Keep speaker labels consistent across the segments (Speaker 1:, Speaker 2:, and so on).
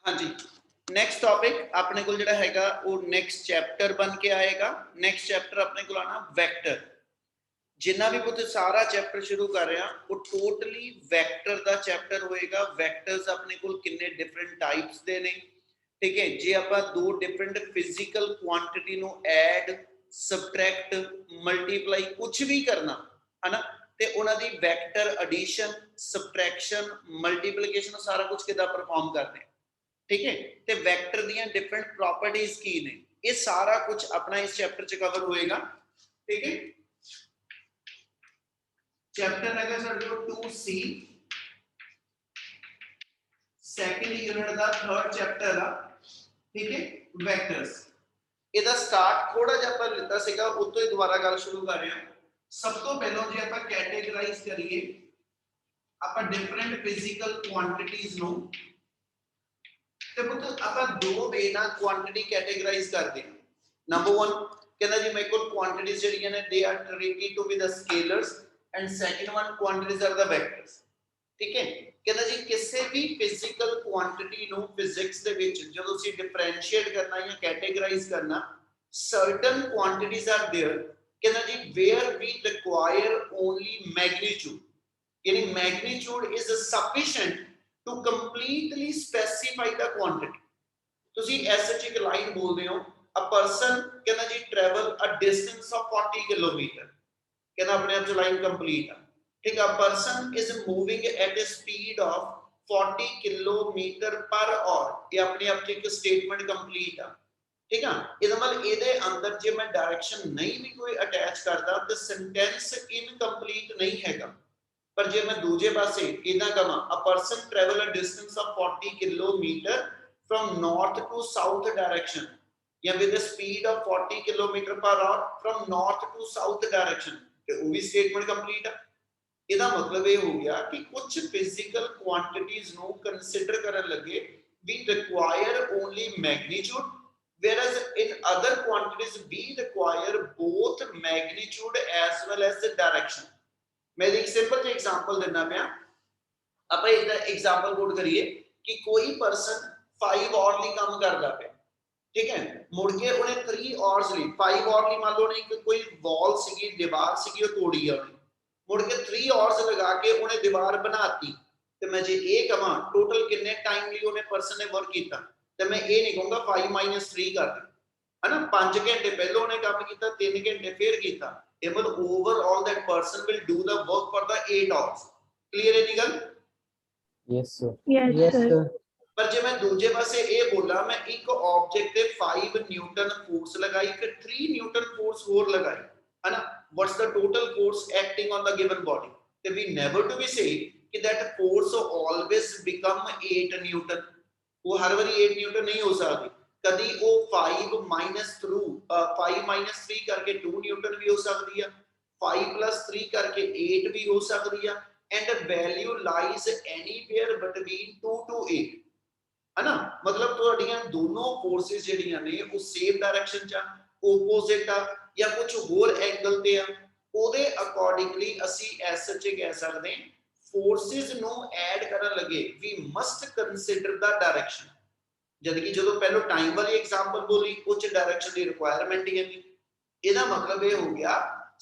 Speaker 1: हाँ जी, next topic अपने को जिहड़ा हैगा वो नैक्सट चैप्टर बन के आएगा। नैक्सट चैप्टर अपने को आना वैक्टर। जिन्ना भी पुत सारा चैप्टर शुरू कर रहे हैं वो टोटली वैक्टर दा चैप्टर होएगा। वैक्टर्स अपने को कितने डिफरेंट टाइप्स दे ने, ठीक है। जे आप दो डिफरेंट फिजिकल क्वांटिटी नु ऐड सबट्रैक्ट मल्टीप्लाई कुछ भी करना है ना, ते उन्हां दी वैक्टर एडिशन सबट्रैक्शन मल्टीप्लिकेशन सारा कुछ किदा परफॉर्म करते हैं, ठीक है। ते वैक्टर दियां डिफरेंट प्रॉपर्टीज की ने, ये सारा कुछ अपना इस चैप्टर च कवर होएगा, ठीक है। चैप्टर है साडे को 2C, सेकंड यूनिट दा थर्ड चैप्टर आ, ठीक है, वेक्टर्स। ਇਹਦਾ ਸਟਾਰਟ ਥੋੜਾ ਜਿਹਾ ਆਪਾਂ ਲਿੱਤਾ ਸੀਗਾ, ਉਤੋਂ ਹੀ ਦੁਬਾਰਾ ਗੱਲ ਸ਼ੁਰੂ ਕਰ ਰਹੇ ਹਾਂ। ਸਭ ਤੋਂ ਪਹਿਲਾਂ ਜੇ ਆਪਾਂ ਕੈਟੇਗਰਾਈਜ਼ ਕਰੀਏ ਆਪਾਂ ਡਿਫਰੈਂਟ ਫਿਜ਼ੀਕਲ ਕੁਆਂਟੀਟੀਜ਼ ਨੂੰ, ਤੇ ਪੁੱਤ ਆਪਾਂ ਦੋ ਵੇ ਨਾਲ ਕੁਆਂਟੀਟੀ ਕੈਟੇਗਰਾਈਜ਼ ਕਰਦੇ ਹਾਂ। ਨੰਬਰ 1 ਕਹਿੰਦਾ ਜੀ ਮੇਰੇ ਕੋਲ ਕੁਆਂਟੀਟੀਜ਼ ਜਿਹੜੀਆਂ ਨੇ they are treated to be the scalars and second one quantities are the vectors, ठीक है। कहना जी किसी भी फिजिकल क्वांटिटी नु फिजिक्स दे विच जदों सी डिफरेंशिएट करना या कैटेगराइज करना, सर्टेन क्वांटिटीज आर देयर, कहना जी where we require only magnitude, यानी magnitude is sufficient to completely specify the quantity. तुसी एसएच एक लाइन बोलदे हो, अ पर्सन कहना जी travel a distance of 40 kilometre, कहना अपने आप जो लाइन कंप्लीट है, ठीक है। Person is moving at a speed of 40 kilometre per hour, ये अपने आप एक स्टेटमेंट कंप्लीट है, ठीक है। ਇਹਦਾ ਮਤਲਬ ਇਹਦੇ ਅੰਦਰ ਜੇ ਮੈਂ ਡਾਇਰੈਕਸ਼ਨ ਨਹੀਂ ਵੀ ਕੋਈ ਅਟੈਚ ਕਰਦਾ ਤੇ ਸੈਂਟੈਂਸ ਇਨਕੰਪਲੀਟ ਨਹੀਂ ਹੈਗਾ। ਪਰ ਜੇ ਮੈਂ ਦੂਜੇ ਪਾਸੇ ਇਦਾਂ ਕਹਾਂ a person travel a distance of 40 kilometre from north to south direction ਜਾਂ with a speed of 40 kilometre per hour from north to south direction, ਤੇ ਉਹ ਵੀ ਸਟੇਟਮੈਂਟ ਕੰਪਲੀਟ ਹੈ। ਇਹਦਾ मतलब ये हो गया कि कुछ फिजिकल क्वांटिटीज नो कंसीडर करन लगे we require only magnitude, whereas in other quantities we require both magnitude as well as the direction। मैं एक सिंपल सा एग्जांपल देना मैं, आप एक एग्जांपल कोट करिए कि कोई पर्सन 5 आवर ਲਈ ਕੰਮ ਕਰਦਾ ਪਿਆ, ठीक है। मुड़ के उन्हें 3 आवर्स ਲਈ 5 आवर ਲਈ मान लो नहीं कोई वॉल ਸੀਗੀ दीवार ਸੀਗੀ ਉਹ ਤੋੜੀ ਆ ਉਹਨੇ, मुड़ के 3 आवर्स लगा के उन्हें दीवार बनाती, तो मैं जे ये कहां टोटल कितने टाइम लिए उन्हें पर्सन ने वर्क किया, तो मैं ये नहीं कहूंगा 5 - 3 कर दे, है ना। 5 घंटे पहले उन्हें काम किया, 3 घंटे फिर किया, ये मतलब overall that person will do the work for the 8 hours. Clear है नी गल?
Speaker 2: Yes sir.
Speaker 3: Yes, sir.
Speaker 1: पर जे मैं दूजे पासे ये बोला मैं एक ऑब्जेक्ट पे 5 न्यूटन फोर्स लगाई, फिर 3 न्यूटन फोर्स और लगाई, है ना। What's the total force acting on the given body? Then we never to be say that force always become 8 Newton, वो हर बारी 8 न्यूटन नहीं हो सकती, कभी वो 5 - 3 करके 2 न्यूटन भी हो सकती है, 5 + 3 करके 8 भी हो सकती है, and value lies anywhere between 2 to 8, है ना। मतलब ਤੁਹਾਡੀਆਂ दोनों फोर्सेस ਜਿਹੜੀਆਂ ਨੇ ਉਹ सेम डायरेक्शन ਚ ओपोजिट ਆ ਜਾਂ ਕੁਝ ਹੋਰ ਐਂਗਲ ਤੇ ਆ, ਉਹਦੇ ਅਕੋਰਡਿੰਗਲੀ ਅਸੀਂ ਐਸਐਚ ਕਹਿ ਸਕਦੇ ਹਾਂ फोर्सेस ਨੂੰ ਐਡ ਕਰਨ ਲੱਗੇ ਵੀ ਮਸਟ ਕੰਸੀਡਰ ਦਾ ਡਾਇਰੈਕਸ਼ਨ। ਜਦ ਕਿ ਜਦੋਂ ਪਹਿਲਾਂ ਟਾਈਮ ਵਾਲੀ ਐਗਜ਼ਾਮਪਲ ਬੋਲੀ ਉਹ ਚ ਡਾਇਰੈਕਸ਼ਨ ਦੀ ਰਿਕੁਆਇਰਮੈਂਟ ਹੀ ਨਹੀਂ। ਇਹਦਾ ਮਤਲਬ ਇਹ ਹੋ ਗਿਆ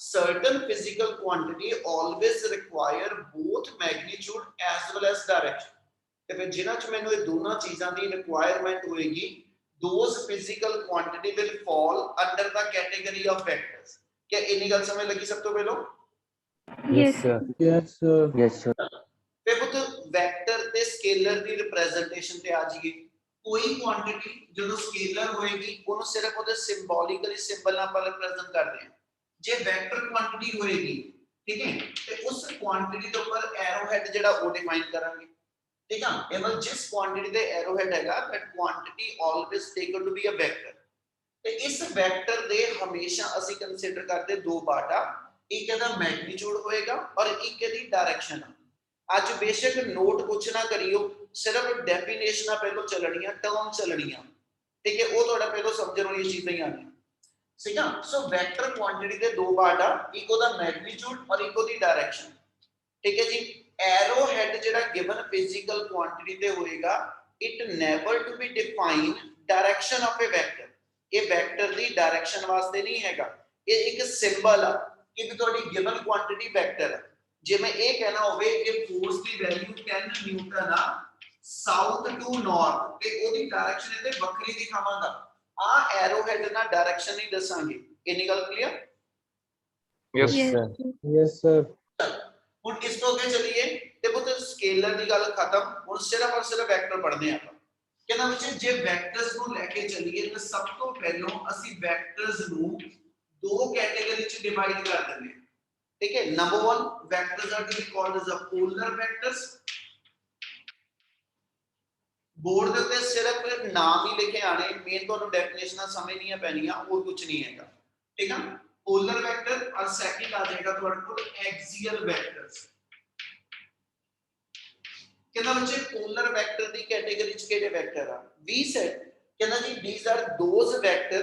Speaker 1: certain physical quantity always require both magnitude as well as direction, ਤੇ ਫਿਰ ਜਿਨ੍ਹਾਂ ਚ ਮੈਨੂੰ ਇਹ ਦੋਨਾਂ ਚੀਜ਼ਾਂ ਦੀ ਰਿਕੁਆਇਰਮੈਂਟ ਹੋਏਗੀ, those physical quantity will fall under the category of vectors। क्या इतनी गल समझ लगी सब तो पहलो?
Speaker 3: Yes,
Speaker 2: sir.
Speaker 3: yes,
Speaker 2: yes sir.
Speaker 1: फिर पुत वेक्टर ते स्केलर दी रिप्रेजेंटेशन ते आ जाइए। कोई क्वांटिटी जो स्केलर होएगी ਉਹਨੂੰ ਸਿਰਫ ਉਹਦੇ ਸਿੰਬੋਲਿਕਲੀ ਸਿੰਬਲ ਨਾਲ ਆਪਾਂ ਰਿਪਰੈਜ਼ੈਂਟ ਕਰਦੇ ਹਾਂ। ਜੇ ਵੈਕਟਰ ਕੁਆਂਟੀਟੀ ਹੋਏਗੀ, ਠੀਕ ਹੈ, ਤੇ ਉਸ ਕੁਆਂਟੀਟੀ ਦੇ ਉੱਪਰ ਐਰੋ ਹੈਡ ਜਿਹੜਾ ਉਹ ਡਿਫਾਈਨ ਕਰਾਂਗੇ, ठीक है। ਇਹ ਮਤਲਬ ਜਿਸ ਕੁਆਂਟੀਟੀ ਦੇ ਐਰੋ ਹੈਡ ਹੈਗਾ that quantity always taken to be a vector, ਤੇ ਇਸ ਵੈਕਟਰ ਦੇ ਹਮੇਸ਼ਾ ਅਸੀਂ ਕੰਸੀਡਰ ਕਰਦੇ ਦੋ ਪਾਰਟ ਆ, ਇੱਕ ਇਹਦਾ ਮੈਗਨੀਟਿਊਡ ਹੋਏਗਾ ਔਰ ਇੱਕ ਇਹਦੀ ਡਾਇਰੈਕਸ਼ਨ। ਅੱਜ ਬੇਸ਼ੱਕ ਨੋਟ ਕੁਛ ਨਾ ਕਰਿਓ, ਸਿਰਫ ਡੈਫੀਨੇਸ਼ਨਾਂ ਪਹਿਲਾਂ ਚੱਲਣੀਆਂ, ਟਰਮ ਚੱਲਣੀਆਂ, ਠੀਕ ਹੈ, ਉਹ ਤੁਹਾਡਾ ਪਹਿਲਾਂ ਸਮਝਣ ਵਾਲੀ ਚੀਜ਼ਾਂ ਹੀ ਆਣੀਆਂ, ਠੀਕ ਆ। ਸੋ ਵੈਕਟਰ ਕੁਆਂਟੀਟੀ ਦੇ ਦੋ ਪਾਰਟ ਆ, ਇੱਕ ਉਹਦਾ ਮੈਗਨੀਟਿਊਡ ਔਰ ਇੱਕ ਉਹਦੀ ਡਾਇਰੈਕਸ਼ਨ, ठीक है जी। एरो हेड ਜਿਹੜਾ गिवन फिजिकल क्वांटिटी ਤੇ ਹੋਏਗਾ it never to be define direction of a vector. ये वेक्टर दी डायरेक्शन वास्ते नहीं हैगा, ये एक सिंबल है कि भी थोड़ी गिवन क्वांटिटी वेक्टर है। जे मैं ये कहना होवे कि फोर्स दी वैल्यू 10 न्यूटन आ साउथ टू नॉर्थ ते ओदी डायरेक्शन इते वखरी दिखावांगा, आ एरो हेड ना डायरेक्शन नहीं दसांगे। इनी गल clear?
Speaker 2: Yes,
Speaker 3: Yes,
Speaker 2: sir.
Speaker 3: sir.
Speaker 2: Yes, sir.
Speaker 1: हुन इस तो अगे चलिए ते पुत्र स्केलर दी गल खत्म, हुन सिर्फ और सिर्फ वेक्टर पढ़ने आ। कहना बच्चे जे वेक्टर्स ਨੂੰ ਲੈ ਕੇ ਚੱਲੀਏ ਤਾਂ ਸਭ ਤੋਂ ਪਹਿਲਾਂ ਅਸੀਂ ਵੈਕਟਰਸ ਨੂੰ ਦੋ ਕੈਟਾਗਰੀ ਚ ਡਿਵਾਈਡ ਕਰ ਦਿੰਦੇ ਹਾਂ। ठीक है, number 1 vectors are to be called as a polar vectors। Board ਦੇ ਉੱਤੇ ਸਿਰਫ ਨਾਮ ਹੀ ਲਿਖੇ ਆਣੇ, ਮੇਨ ਤੁਹਾਨੂੰ ਡੈਫੀਨੇਸ਼ਨਾਂ ਸਮਝਣੀਆਂ ਪੈਣੀਆਂ, ਹੋਰ ਕੁਝ ਨਹੀਂ ਹੈਗਾ। ਠੀਕ ਹੈ, polar vector और सेकंड आ जाएगा ਤੁਹਾਡੇ ਕੋਲ axial vectors। कहना बच्चे पोलर वेक्टर दी कैटेगरी च केड़े वेक्टर आ? We said कहना जी these are those vector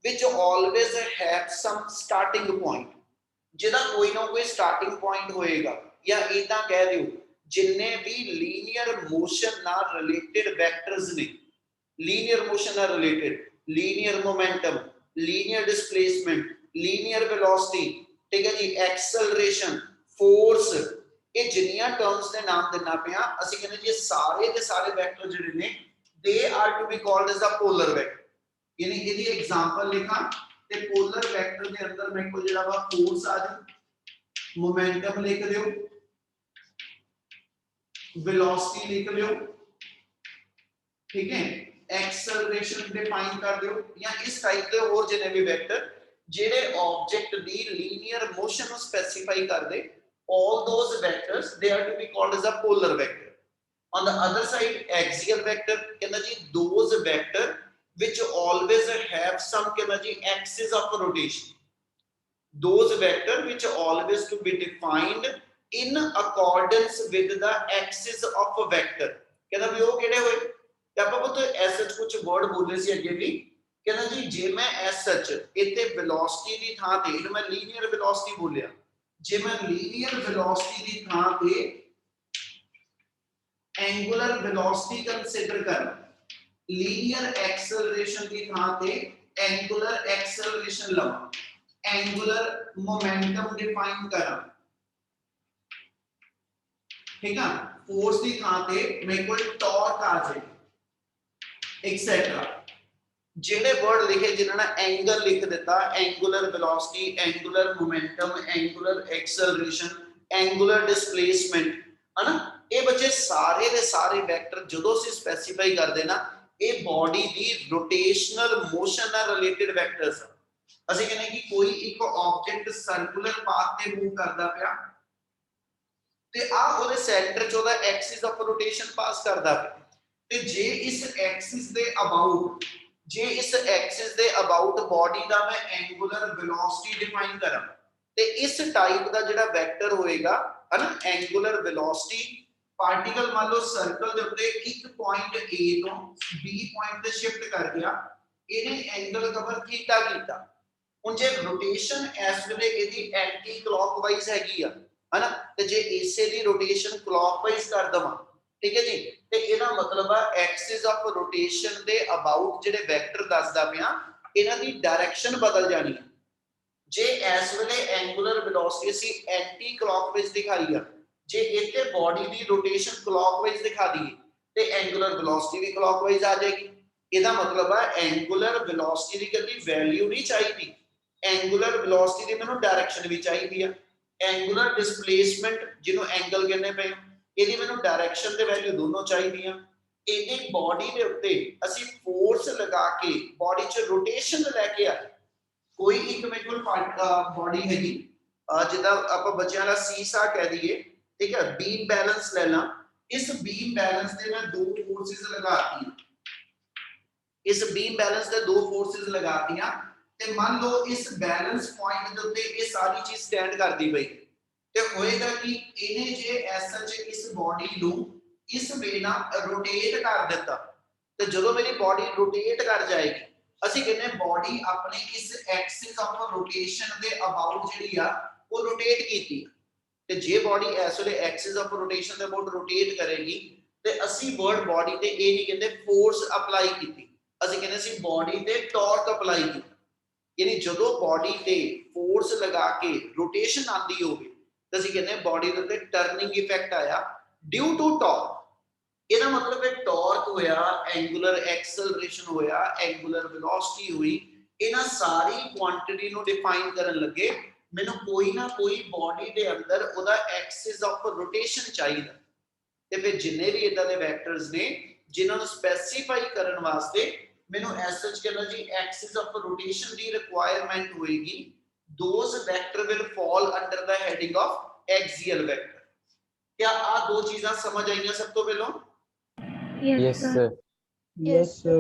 Speaker 1: which always have some starting point, जिदा कोई ना कोई स्टार्टिंग पॉइंट होएगा, या इदा कह दियो जिन्ने भी लीनियर मोशन नाल रिलेटेड वेक्टर्स ने, लीनियर मोशन नाल related linear momentum, linear displacement, linear velocity, ठीक है जी, एक्सेलरेशन, फोर्स, ये जिन्नियां टर्म्स दे नाम देना पिया ਅਸੀਂ ਕਹਿੰਦੇ ਜੀ ਸਾਰੇ ਦੇ ਸਾਰੇ ਵੈਕਟਰ ਜਿਹੜੇ ਨੇ they are to be called as a polar vector। ਯਾਨੀ ਇਹਦੀ ਐਗਜ਼ਾਮਪਲ ਲਿਖਾਂ ਤੇ polar vector ਦੇ ਅੰਦਰ ਮੇਰੇ ਕੋਲ ਜਿਹੜਾ ਵਾ ਫੋਰਸ ਆ ਜਾ, ਮੋਮੈਂਟਮ ਲਿਖ ਦਿਓ, वेलोसिटी लिख लियो, ठीक है, एक्सेलरेशन डिफाइन कर दियो, या इस टाइप के और जिन्ने भी वेक्टर जेडे ऑब्जेक्ट दी लीनियर मोशन को स्पेसिफाई कर दे, all those vectors they are to be called as a polar vector। On the other side axial vector कहना जी those vector which always have some कहना जी axis of rotation, those vector which always to be defined in accordance with the axis of a vector। कहना भी वो केड़े होए ते ਆਪਾਂ ਬਤ S ਕੁਝ ਵਰਡ ਬੋਲੇ ਸੀ ਅੱਗੇ ਵੀ, कहना जी जे मैं एस सच इथे वेलोसिटी दी थां ते मैं लीनियर वेलोसिटी बोलिया, जे मैं लीनियर वेलोसिटी दी थां पे एंगुलर वेलोसिटी कंसीडर कर, लीनियर एक्सेलरेशन की थां पे एंगुलर एक्सेलरेशन लवा, एंगुलर मोमेंटम डिफाइन करा, ठीक है, फोर्स की थां पे मेरे को टॉर्क आ जाए एक्सेट्रा। जेडे वर्ड लिखे जिन्होंने एंगल लिख दिता, angular velocity, angular momentum, angular acceleration, angular displacement, है ना, ये बच्चे सारे दे सारे वेक्टर जदों से स्पेसिफाई कर देना ये बॉडी दी रोटेशनल मोशन नाल रिलेटेड वेक्टर्स। ਅਸੀਂ ਕਹਿੰਦੇ ਕਿ ਕੋਈ ਇੱਕ ਆਬਜੈਕਟ ਸਰਕੂਲਰ ਪਾਥ ਤੇ ਮੂਵ ਕਰਦਾ ਪਿਆ ਤੇ ਆ ਉਹਦੇ ਸੈਂਟਰ ਚ ਉਹਦਾ ਐਕਸਿਸ ਆਫ ਰੋਟੇਸ਼ਨ ਪਾਸ ਕਰਦਾ ਪਿਆ, ਤੇ ਜੇ ਇਸ ਐਕਸਿਸ ਦੇ ਅਬਾਊਟ, जे इस एक्सिस दे अबाउट बॉडी दा मैं एंगुलर वेलोसिटी डिफाइन करा, ते इस टाइप दा जेड़ा वेक्टर होएगा, है ना, एंगुलर वेलोसिटी पार्टिकल मान लो सर्कल दे उत्ते एक पॉइंट ए तो बी पॉइंट ते शिफ्ट कर गया, इने एंगल कवर थीटा कीता। हुन जे रोटेशन इस वेले इदी एंटी क्लॉकवाइज हैगी आ, है ना, ते जे इसे दी रोटेशन क्लॉकवाइज कर दवां, ठीक है जी, ते ਇਹਦਾ मतलब है axis of rotation they about ਜਿਹੜੇ ਵੈਕਟਰ ਦੱਸਦਾ ਪਿਆ ਇਹਨਾਂ ਦੀ ਡਾਇਰੈਕਸ਼ਨ ਬਦਲ ਜਾਣੀ ਹੈ। ਜੇ ਇਸ ਵੇਲੇ ਐਂਗੂਲਰ ਵੈਲੋਸਿਟੀ ਅਸੀਂ ਐਂਟੀ ਕਲੌਕਵਾਈਜ਼ ਦਿਖਾਈ ਆ, ਜੇ ਇੱਥੇ ਬਾਡੀ ਦੀ ਰੋਟੇਸ਼ਨ ਕਲੌਕਵਾਈਜ਼ ਦਿਖਾ ਦਈਏ ਤੇ ਐਂਗੂਲਰ ਵੈਲੋਸਿਟੀ ਵੀ ਕਲੌਕਵਾਈਜ਼ ਆ ਜਾਏਗੀ। ਇਹਦਾ मतलब ਹੈ ਐਂਗੂਲਰ ਵੈਲੋਸਿਟੀ ਦੀ ਕਦੀ ਵੈਲਿਊ ਨਹੀਂ ਚਾਹੀਦੀ, ਐਂਗੂਲਰ ਵੈਲੋਸਿਟੀ ਦੀ ਮੈਨੂੰ ਡਾਇਰੈਕਸ਼ਨ ਵੀ ਚਾਹੀਦੀ ਆ। ਐਂਗੂਲਰ ਡਿਸਪਲੇਸਮੈਂਟ ਜਿਹਨੂੰ ਐਂਗਲ ਕਹਿੰਦੇ ਪਏ, ਇਹਦੀ ਮੈਨੂੰ ਡਾਇਰੈਕਸ਼ਨ ਤੇ ਵੈਲਿਊ ਦੋਨੋਂ ਚਾਹੀਦੀਆਂ। ਇਹਦੀ ਬਾਡੀ ਦੇ ਉੱਤੇ ਅਸੀਂ ਫੋਰਸ ਲਗਾ ਕੇ ਬਾਡੀ 'ਚ ਰੋਟੇਸ਼ਨ ਲੈ ਕੇ ਆ, ਕੋਈ ਇੱਕ ਮੇਰੇ ਕੋਲ ਬਾਡੀ ਹੈਗੀ ਜਿੱਦਾਂ ਆਪਾਂ ਬੱਚਿਆਂ ਦਾ ਸੀਸਾ ਕਹਿ ਦਈਏ, ਠੀਕ ਹੈ, ਬੀਮ ਬੈਲੈਂਸ ਲੈ ਲਾਂ, ਇਸ ਬੀਮ ਬੈਲੈਂਸ ਤੇ ਮੈਂ ਦੋ ਫੋਰਸਿਸ ਲਗਾਤੀਆਂ, ਇਸ ਬੀਮ ਬੈਲੈਂਸ ਤੇ ਦੋ ਫੋਰਸਿਸ ਲਗਾਤੀਆਂ ਤੇ ਮੰਨ ਲਓ ਇਸ ਬੈਲੈਂਸ ਪੁਆਇੰਟ ਦੇ ਉੱਤੇ ਇਹ ਸਾਰੀ ਚੀਜ਼ ਸਟੈਂਡ ਕਰਦੀ ਪਈ, ਤੇ ਹੋਏਗਾ ਕਿ ਇਹਨੇ ਜੇ ਐਸਐਚ ਇਸ ਬਾਡੀ ਨੂੰ ਇਸ ਵੇ ਨਾਲ ਰੋਟੇਟ ਕਰ ਦਿੱਤਾ, ਤੇ ਜਦੋਂ ਮੇਰੀ ਬਾਡੀ ਰੋਟੇਟ ਕਰ ਜਾਏਗੀ ਅਸੀਂ ਕਹਿੰਦੇ ਬਾਡੀ ਆਪਣੇ ਇਸ ਐਕਸਿਸ ਆਫ ਰੋਟੇਸ਼ਨ ਦੇ ਅਬਾਊਟ ਜਿਹੜੀ ਆ ਉਹ ਰੋਟੇਟ ਕੀਤੀ, ਤੇ ਜੇ ਬਾਡੀ ਇਸ ਵੇਲੇ ਐਕਸਿਸ ਆਫ ਰੋਟੇਸ਼ਨ ਦੇ ਅਬਾਊਟ ਰੋਟੇਟ ਕਰੇਗੀ ਤੇ ਅਸੀਂ ਵਰਡ ਬਾਡੀ ਤੇ ਇਹ ਨਹੀਂ ਕਹਿੰਦੇ ਫੋਰਸ ਅਪਲਾਈ ਕੀਤੀ, ਅਸੀਂ ਕਹਿੰਦੇ ਸੀ ਬਾਡੀ ਤੇ ਟਾਰਕ ਅਪਲਾਈ ਕੀਤਾ। यानी जो बॉडी ते फोर्स लगा के रोटेशन आती होगी तो ਅਸੀਂ ਕਹਿੰਦੇ बॉडी ਦੇ ਉੱਤੇ टर्निंग इफेक्ट आया ड्यू टू टॉर्क। ਇਹਦਾ ਮਤਲਬ ਹੈ ਟਾਰਕ ਹੋਇਆ, ਐਂਗੂਲਰ ਐਕਸਲਰੇਸ਼ਨ ਹੋਇਆ, ਐਂਗੂਲਰ ਵੈਲੋਸਿਟੀ ਹੋਈ, ਇਹਨਾਂ ਸਾਰੀ ਕੁਆਂਟੀਟੀ ਨੂੰ ਡਿਫਾਈਨ ਕਰਨ ਲੱਗੇ ਮੈਨੂੰ ਕੋਈ ਨਾ ਕੋਈ ਬॉडी ਦੇ ਅੰਦਰ ਉਹਦਾ ਐਕਸਿਸ ਆਫ ਰੋਟੇਸ਼ਨ ਚਾਹੀਦਾ। ਤੇ ਫਿਰ ਜਿੰਨੇ ਵੀ ਇਦਾਂ ਦੇ ਵੈਕਟਰਸ ਨੇ ਜਿਨ੍ਹਾਂ ਨੂੰ ਸਪੈਸੀਫਾਈ ਕਰਨ ਵਾਸਤੇ ਮੈਨੂੰ ਐਸ ਸੱਚ ਕਹਿੰਦਾ ਜੀ ਐਕਸਿਸ ਆਫ ਰੋਟੇਸ਼ਨ ਦੀ ਰਿਕੁਆਇਰਮੈਂਟ ਹੋਏਗੀ, those vector will fall under the heading of axial vector. क्या आ दो चीज़ां समझ आईयां सब तो पहले?
Speaker 3: Yes, sir.
Speaker 4: Yes, sir.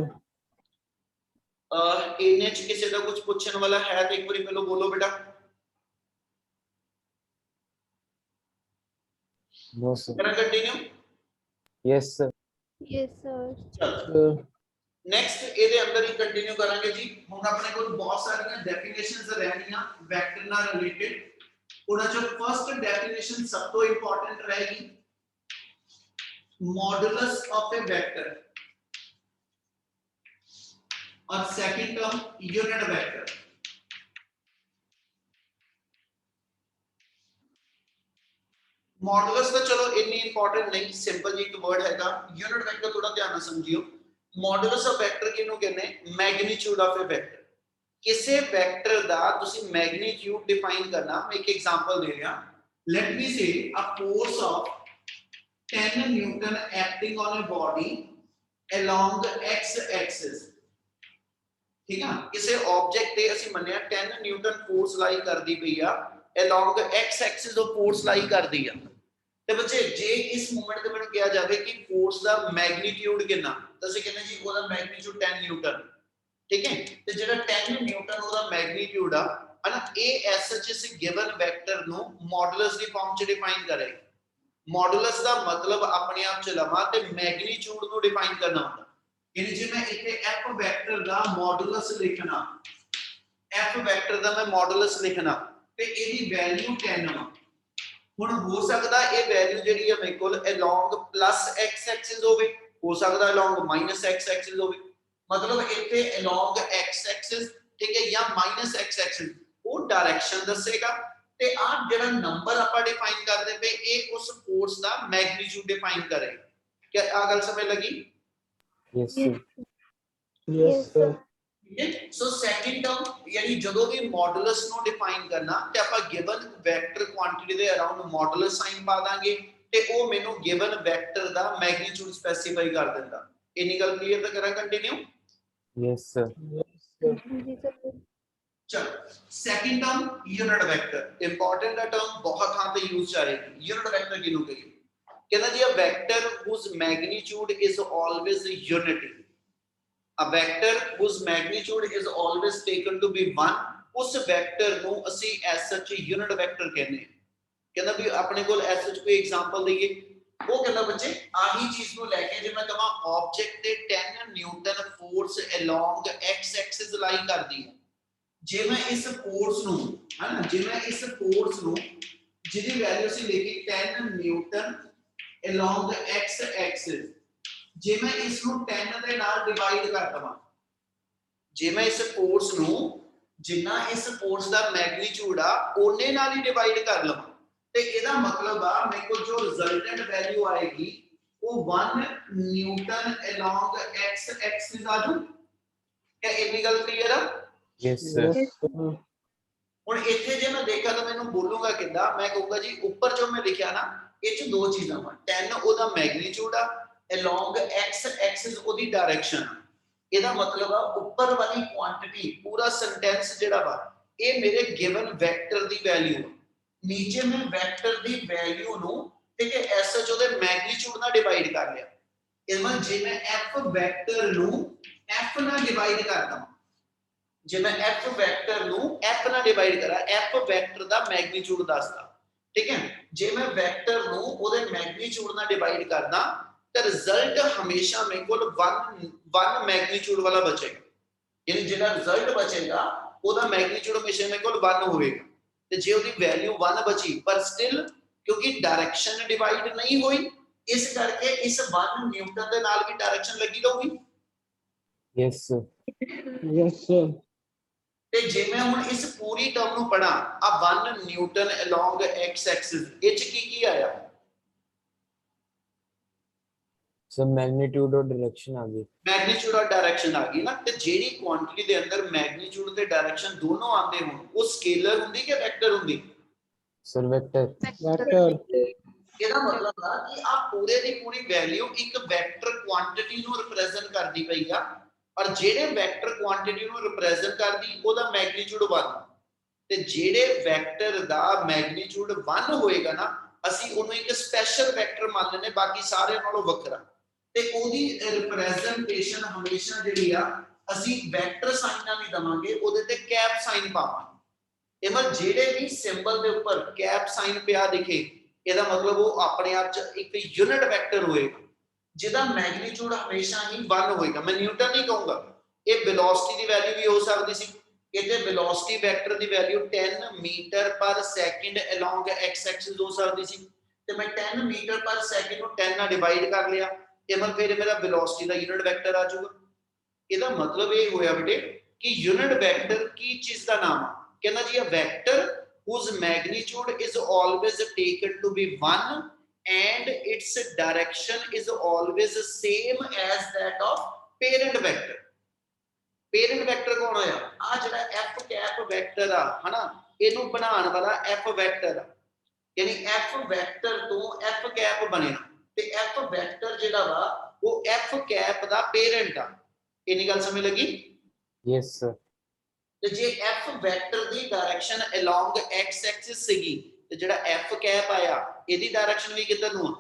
Speaker 1: इन्हें च किसी का कुछ पूछने वाला है तो एक बार पहले बोलो बेटा।
Speaker 2: No, sir.
Speaker 1: करा continue.
Speaker 2: Yes, sir.
Speaker 3: Yes, sir.
Speaker 1: चलो नेक्स्ट ਇਹਦੇ ਅੰਦਰ ਹੀ ਕੰਟੀਨਿਊ ਕਰਾਂਗੇ ਜੀ। ਹੁਣ ਆਪਣੇ ਕੋਲ ਬਹੁਤ ਸਾਰੀਆਂ ਡੈਫੀਨੇਸ਼ਨਸ ਰਹਿਣੀਆਂ ਵੈਕਟਰ ਨਾਲ ਰਿਲੇਟਡ। ਉਹਨਾਂ ਚੋਂ ਫਰਸਟ ਡੈਫੀਨੇਸ਼ਨ ਸਭ ਤੋਂ ਇੰਪੋਰਟੈਂਟ ਰਹੇਗੀ मॉडुलस ऑफ ए वेक्टर और second term unit vector. Modulus तो चलो इतनी इंपॉर्टेंट नहीं, सिंपल जी एक वर्ड हैगा। यूनिट वेक्टर थोड़ा ध्यान से समझियो। मॉडुलस ऑफ वेक्टर किनु कहने? Magnitude of A vector. किसी वेक्टर दा तुसी मैग्नीट्यूड डिफाइन करना। मैं एक एग्जांपल दे रहा, लेट मी से a force of 10 Newton acting on a body along the x axis। ठीक है, किसी ऑब्जेक्ट ते ਅਸੀਂ ਮੰਨਿਆ 10 ਨਿਊਟਨ ਫੋਰਸ ਲਾਈ ਕਰਦੀ ਪਈ ਆ along the x axis ਉਹ ਫੋਰਸ ਲਾਈ ਕਰਦੀ ਆ। ਤੇ ਬੱਚੇ ਜੇ ਇਸ ਮੂਮੈਂਟ ਤੇ ਮੈਨੂੰ ਕਿਹਾ ਜਾਵੇ ਕਿ ਫੋਰਸ ਦਾ ਮੈਗਨੀਟਿਊਡ ਕਿੰਨਾ, ਤਾਂ ਅਸੀਂ ਕਹਿੰਦੇ ਜੀ ਉਹਦਾ ਮੈਗਨੀਟਿਊਡ 10 ਨਿਊਟਨ। ਠੀਕ ਹੈ, ਤੇ ਜਿਹੜਾ 10 ਨਿਊਟਨ ਉਹਦਾ ਮੈਗਨੀਟਿਊਡ ਆ ਹਨਾ, ਇਹ ਐਸ ਐਚ ਇਸ ਗਿਵਨ ਵੈਕਟਰ ਨੂੰ ਮੋਡੂਲਸ ਦੀ ਫਾਰਮ ਚ ਡਿਫਾਈਨ ਕਰੇਗਾ। मॉडुलस का मतलब अपने आप च लवा ते मैग्नीट्यूड को डिफाइन करना होता। यानी जे मैं इथे f वेक्टर दा मॉडुलस लिखना, f वेक्टर दा मैं मॉडुलस लिखना ते एदी वैल्यू 10 वा। हुन हो सकदा ए वैल्यू जेडी है मेरे कोल अलोंग प्लस x एक्सिस होवे, हो सकदा अलोंग माइनस x एक्सिस होवे। मतलब इथे अलोंग x एक्सिस ठीक है या माइनस x एक्सिस वो डायरेक्शन दसेगा। ਤੇ ਆ ਜਿਹੜਾ ਨੰਬਰ ਆਪਾਂ ਡਿਫਾਈਨ ਕਰਦੇ ਪਏ ਇਹ ਉਸ ਫੋਰਸ ਦਾ ਮੈਗਨੀਟਿਊਡ ਡਿਫਾਈਨ ਕਰੇਗਾ। ਕੀ ਆ ਗੱਲ ਸਮਝ ਲੱਗੀ?
Speaker 2: Yes, sir.
Speaker 4: Yes, sir.
Speaker 1: ਠੀਕ ਹੈ, ਸੋ ਸੈਕੰਡ ਟਰਮ ਯਾਨੀ ਜਦੋਂ ਵੀ ਮੋਡੂਲਸ ਨੂੰ ਡਿਫਾਈਨ ਕਰਨਾ ਤੇ ਆਪਾਂ ਗਿਵਨ ਵੈਕਟਰ ਕੁਆਂਟੀਟੀ ਦੇ ਅਰਾਊਂਡ ਮੋਡੂਲਸ ਸਾਈਨ ਪਾ ਦਾਂਗੇ ਤੇ ਉਹ ਮੈਨੂੰ ਗਿਵਨ ਵੈਕਟਰ ਦਾ ਮੈਗਨੀਟਿਊਡ ਸਪੈਸੀਫਾਈ ਕਰ ਦਿੰਦਾ। ਇਨੀ ਗੱਲ ਕਲੀਅਰ ਤਾਂ ਕਰਾਂ continue?
Speaker 2: Yes, sir.
Speaker 4: Yes, sir.
Speaker 3: जी सर।
Speaker 1: चलो second term unit vector, important है टर्म, बहुत हां पे यूज करेगी। यूनिट वेक्टर किनु कहिए? कहना जी a vector whose magnitude is always unity, a vector whose magnitude is always taken to be 1, उस वेक्टर नु ਅਸੀਂ as such यूनिट वेक्टर कहने। कहना भी अपने कोल as such कोई एग्जांपल दईए। वो कहना बच्चे आही चीज नु लेके जे मैं कहां ऑब्जेक्ट ते 10 Newton force along x axis लाई कर दी है, जे मैं इस फोर्स नु है ना, जे मैं इस फोर्स नु जिहदी वैल्यू ਅਸੀਂ लेके 10 Newton along the x axis, जे मैं इस नु 10 ਦੇ ਨਾਲ ਡਿਵਾਈਡ ਕਰ ਦਵਾਂ, ਜੇ ਮੈਂ ਇਸ ਫੋਰਸ ਨੂੰ ਜਿੰਨਾ ਇਸ ਫੋਰਸ ਦਾ ਮੈਗਨੀਟਿਊਡ ਆ ਉਹਨੇ ਨਾਲ ਹੀ ਡਿਵਾਈਡ ਕਰ ਲਵਾਂ ਤੇ ਇਹਦਾ ਮਤਲਬ ਆ ਮੇਰੇ ਕੋਲ ਜੋ ਰਿਜ਼ਲਟੈਂਟ ਵੈਲਿਊ ਆਏਗੀ ਉਹ 1 ਨਿਊਟਨ along x axis ਆ ਜੂ। क्या ਇਹ ਗੱਲ ਕਲੀਅਰ ਆ?
Speaker 2: Yes, sir.
Speaker 4: Yes, sir.
Speaker 1: ਹੁਣ ਇੱਥੇ ਜੇ ਮੈਂ ਦੇਖਾਂ ਤਾਂ ਮੈਨੂੰ ਬੋਲੂਗਾ ਕਿੱਦਾਂ? ਮੈਂ ਕਹੂੰਗਾ ਜੀ ਉੱਪਰ ਜੋ ਮੈਂ ਲਿਖਿਆ ਨਾ ਇਹ ਚ ਦੋ ਚੀਜ਼ਾਂ ਵਾ, 10 ਉਹਦਾ ਮੈਗਨੀਟਿਊਡ ਆ along x axis ਉਹਦੀ ਡਾਇਰੈਕਸ਼ਨ ਆ। ਇਹਦਾ ਮਤਲਬ ਆ ਉੱਪਰ ਵਾਲੀ ਕੁਆਂਟੀਟੀ ਪੂਰਾ ਸੈਂਟੈਂਸ ਜਿਹੜਾ ਵਾ ਇਹ ਮੇਰੇ ਗਿਵਨ ਵੈਕਟਰ ਦੀ ਵੈਲਿਊ ਆ, ਨੀਚੇ ਮੈਂ ਵੈਕਟਰ ਦੀ ਵੈਲਿਊ ਨੂੰ ਠੀਕ ਹੈ ਐਸ ਐਚ ਉਹਦੇ ਮੈਗਨੀਟਿਊਡ ਨਾਲ ਡਿਵਾਈਡ ਕਰ ਲਿਆ। ਇਸ ਮਤਲਬ ਜੇ ਮੈਂ f ਵੈਕਟਰ ਨੂੰ f ਨਾਲ ਡਿਵਾਈਡ ਕਰਦਾ, ਜੇ ਮੈਂ f ਵੈਕਟਰ ਨੂੰ f ਨਾਲ ਡਿਵਾਈਡ ਕਰਾਂ f ਵੈਕਟਰ ਦਾ ਮੈਗਨੀਟਿਊਡ ਦੱਸਦਾ। ਠੀਕ ਹੈ, ਜੇ ਮੈਂ ਵੈਕਟਰ ਨੂੰ ਉਹਦੇ ਮੈਗਨੀਟਿਊਡ ਨਾਲ ਡਿਵਾਈਡ ਕਰਦਾ ਤਾਂ ਰਿਜ਼ਲਟ ਹਮੇਸ਼ਾ ਮੇਰੇ ਕੋਲ 1 ਮੈਗਨੀਟਿਊਡ ਵਾਲਾ ਬਚੇਗਾ। ਯਾਨੀ ਜਿਹੜਾ ਰਿਜ਼ਲਟ ਬਚੇਗਾ ਉਹਦਾ ਮੈਗਨੀਟਿਊਡ ਹਮੇਸ਼ਾ ਮੇਰੇ ਕੋਲ 1 ਹੋਵੇਗਾ। ਤੇ ਜੇ ਉਹਦੀ ਵੈਲਿਊ 1 ਬਚੀ ਪਰ ਸਟਿਲ ਕਿਉਂਕਿ ਡਾਇਰੈਕਸ਼ਨ ਡਿਵਾਈਡ ਨਹੀਂ ਹੋਈ इस करके इस 1 न्यूटन दे नाल भी डायरेक्शन लगी रहूगी।
Speaker 2: yes sir,
Speaker 4: Yes, sir.
Speaker 1: ਤੇ ਜੇ ਮੈਂ ਹੁਣ ਇਸ ਪੂਰੀ ਟਰਮ ਨੂੰ ਪੜਾਂ ਆ 1 ਨਿਊਟਨ ਅਲੋਂਗ x ਐਕਸਿਸ ਇਹ ਚ ਕੀ ਆਇਆ
Speaker 2: so magnitude और direction आ गई,
Speaker 1: ਮੈਗਨੀਟਿਊਡ ਔਰ ਡਾਇਰੈਕਸ਼ਨ ਆ ਗਈ ਨਾ। ਤੇ ਜਿਹੜੀ ਕੁਆਂਟੀਟੀ ਦੇ ਅੰਦਰ ਮੈਗਨੀਟਿਊਡ ਤੇ ਡਾਇਰੈਕਸ਼ਨ ਦੋਨੋਂ ਆਉਂਦੇ ਹੋਣ ਉਹ ਸਕੇਲਰ ਹੁੰਦੀ ਕਿ ਵੈਕਟਰ ਹੁੰਦੀ?
Speaker 2: sir vector,
Speaker 4: Vector.
Speaker 1: ਇਹਦਾ ਮਤਲਬ ਆ ਕਿ ਆ ਪੂਰੇ ਦੀ ਪੂਰੀ ਵੈਲਿਊ ਇੱਕ ਵੈਕਟਰ ਕੁਆਂਟੀਟੀ ਨੂੰ ਰਿਪਰੈਜ਼ੈਂਟ ਕਰਦੀ ਪਈ ਆ ਔਰ ਜਿਹੜੇ ਵੈਕਟਰ ਕੁਆਂਟੀਟੀ ਨੂੰ ਰਿਪਰੈਜ਼ੈਂਟ ਕਰਦੀ ਉਹਦਾ ਮੈਗਨੀਟਿਊਡ 1 ਤੇ ਜਿਹੜੇ ਵੈਕਟਰ ਦਾ ਮੈਗਨੀਟਿਊਡ 1 ਹੋਏਗਾ ਨਾ ਅਸੀਂ ਉਹਨੂੰ ਇੱਕ ਸਪੈਸ਼ਲ ਵੈਕਟਰ ਮੰਨ ਲੈਨੇ ਬਾਕੀ ਸਾਰਿਆਂ ਨਾਲੋਂ ਵੱਖਰਾ ਤੇ ਉਹਦੀ ਰਿਪਰੈਜ਼ੈਂਟੇਸ਼ਨ ਹਮੇਸ਼ਾ ਜਿਹੜੀ ਆ ਅਸੀਂ ਵੈਕਟਰ ਸਾਈਨ ਨਾਲ ਨਹੀਂ ਦਵਾਂਗੇ ਉਹਦੇ ਤੇ ਕੈਪ ਸਾਈਨ ਪਾਵਾਂਗੇ। ਇਹ ਮਤਲਬ ਜਿਹੜੇ ਵੀ ਸਿੰਬਲ ਦੇ ਉੱਪਰ ਕੈਪ ਸਾਈਨ ਪਿਆ ਦਿਖੇ ਇਹਦਾ ਮਤਲਬ ਉਹ ਆਪਣੇ ਆਪ ਚ ਇੱਕ ਯੂਨਿਟ ਵੈਕਟਰ ਹੋਏਗਾ ਜਿਹਦਾ ਮੈਗਨੀਟਿਊਡ ਹਮੇਸ਼ਾ ਹੀ 1 ਹੋਏਗਾ। ਮੈਂ ਨਿਊਟਨ ਨਹੀਂ ਕਹੂੰਗਾ, ਇਹ ਵੈਲੋਸਿਟੀ ਦੀ ਵੈਲਿਊ ਵੀ ਹੋ ਸਕਦੀ ਸੀ। ਇਹਦੇ ਵੈਲੋਸਿਟੀ ਵੈਕਟਰ ਦੀ value 10 meter per second along x axis ਹੋ ਸਕਦੀ ਸੀ ਤੇ ਮੈਂ 10 ਮੀਟਰ ਪਰ ਸੈਕਿੰਡ ਨੂੰ 10 ਨਾਲ ਡਿਵਾਈਡ ਕਰ ਲਿਆ ਇਹ ਮਤਲਬ ਫਿਰ ਮੇਰਾ ਵੈਲੋਸਿਟੀ ਦਾ ਯੂਨਿਟ ਵੈਕਟਰ ਆ ਜਾਊਗਾ। ਇਹਦਾ ਮਤਲਬ ਇਹ ਹੋਇਆ ਬੇਟੇ ਕਿ ਯੂਨਿਟ ਵੈਕਟਰ ਕੀ ਚੀਜ਼ ਦਾ ਨਾਮ ਆ? ਕਹਿੰਦਾ ਜੀ a vector whose magnitude is always taken to be 1 and its direction is always the same as that of parent vector। parent vector ਕੌਣ ਹੋਇਆ? ਆ ਜਿਹੜਾ f ਕੈਪ ਵੈਕਟਰ ਆ ਹਨਾ ਇਹਨੂੰ ਬਣਾਉਣ ਵਾਲਾ f ਵੈਕਟਰ ਆ ਯਾਨੀ f ਵੈਕਟਰ ਤੋਂ f ਕੈਪ ਬਣੇਗਾ ਤੇ f ਵੈਕਟਰ ਜਿਹੜਾ ਵਾ ਉਹ f ਕੈਪ ਦਾ ਪੇਰੈਂਟ ਆ। ਇੰਨੀ ਗੱਲ ਸਮਝ ਲੱਗੀ?
Speaker 2: yes sir,
Speaker 1: ਤੇ ਜੇ f ਵੈਕਟਰ ਦੀ ਡਾਇਰੈਕਸ਼ਨ ਅਲੋਂਗ x ਐਕਸਿਸ ਸੀਗੀ ਤੇ ਜਿਹੜਾ f ਕੈਪ ਆਇਆ ਇਹਦੀ ਡਾਇਰੈਕਸ਼ਨ ਵੀ ਕਿੱਧਰ ਨੂੰ ਆ?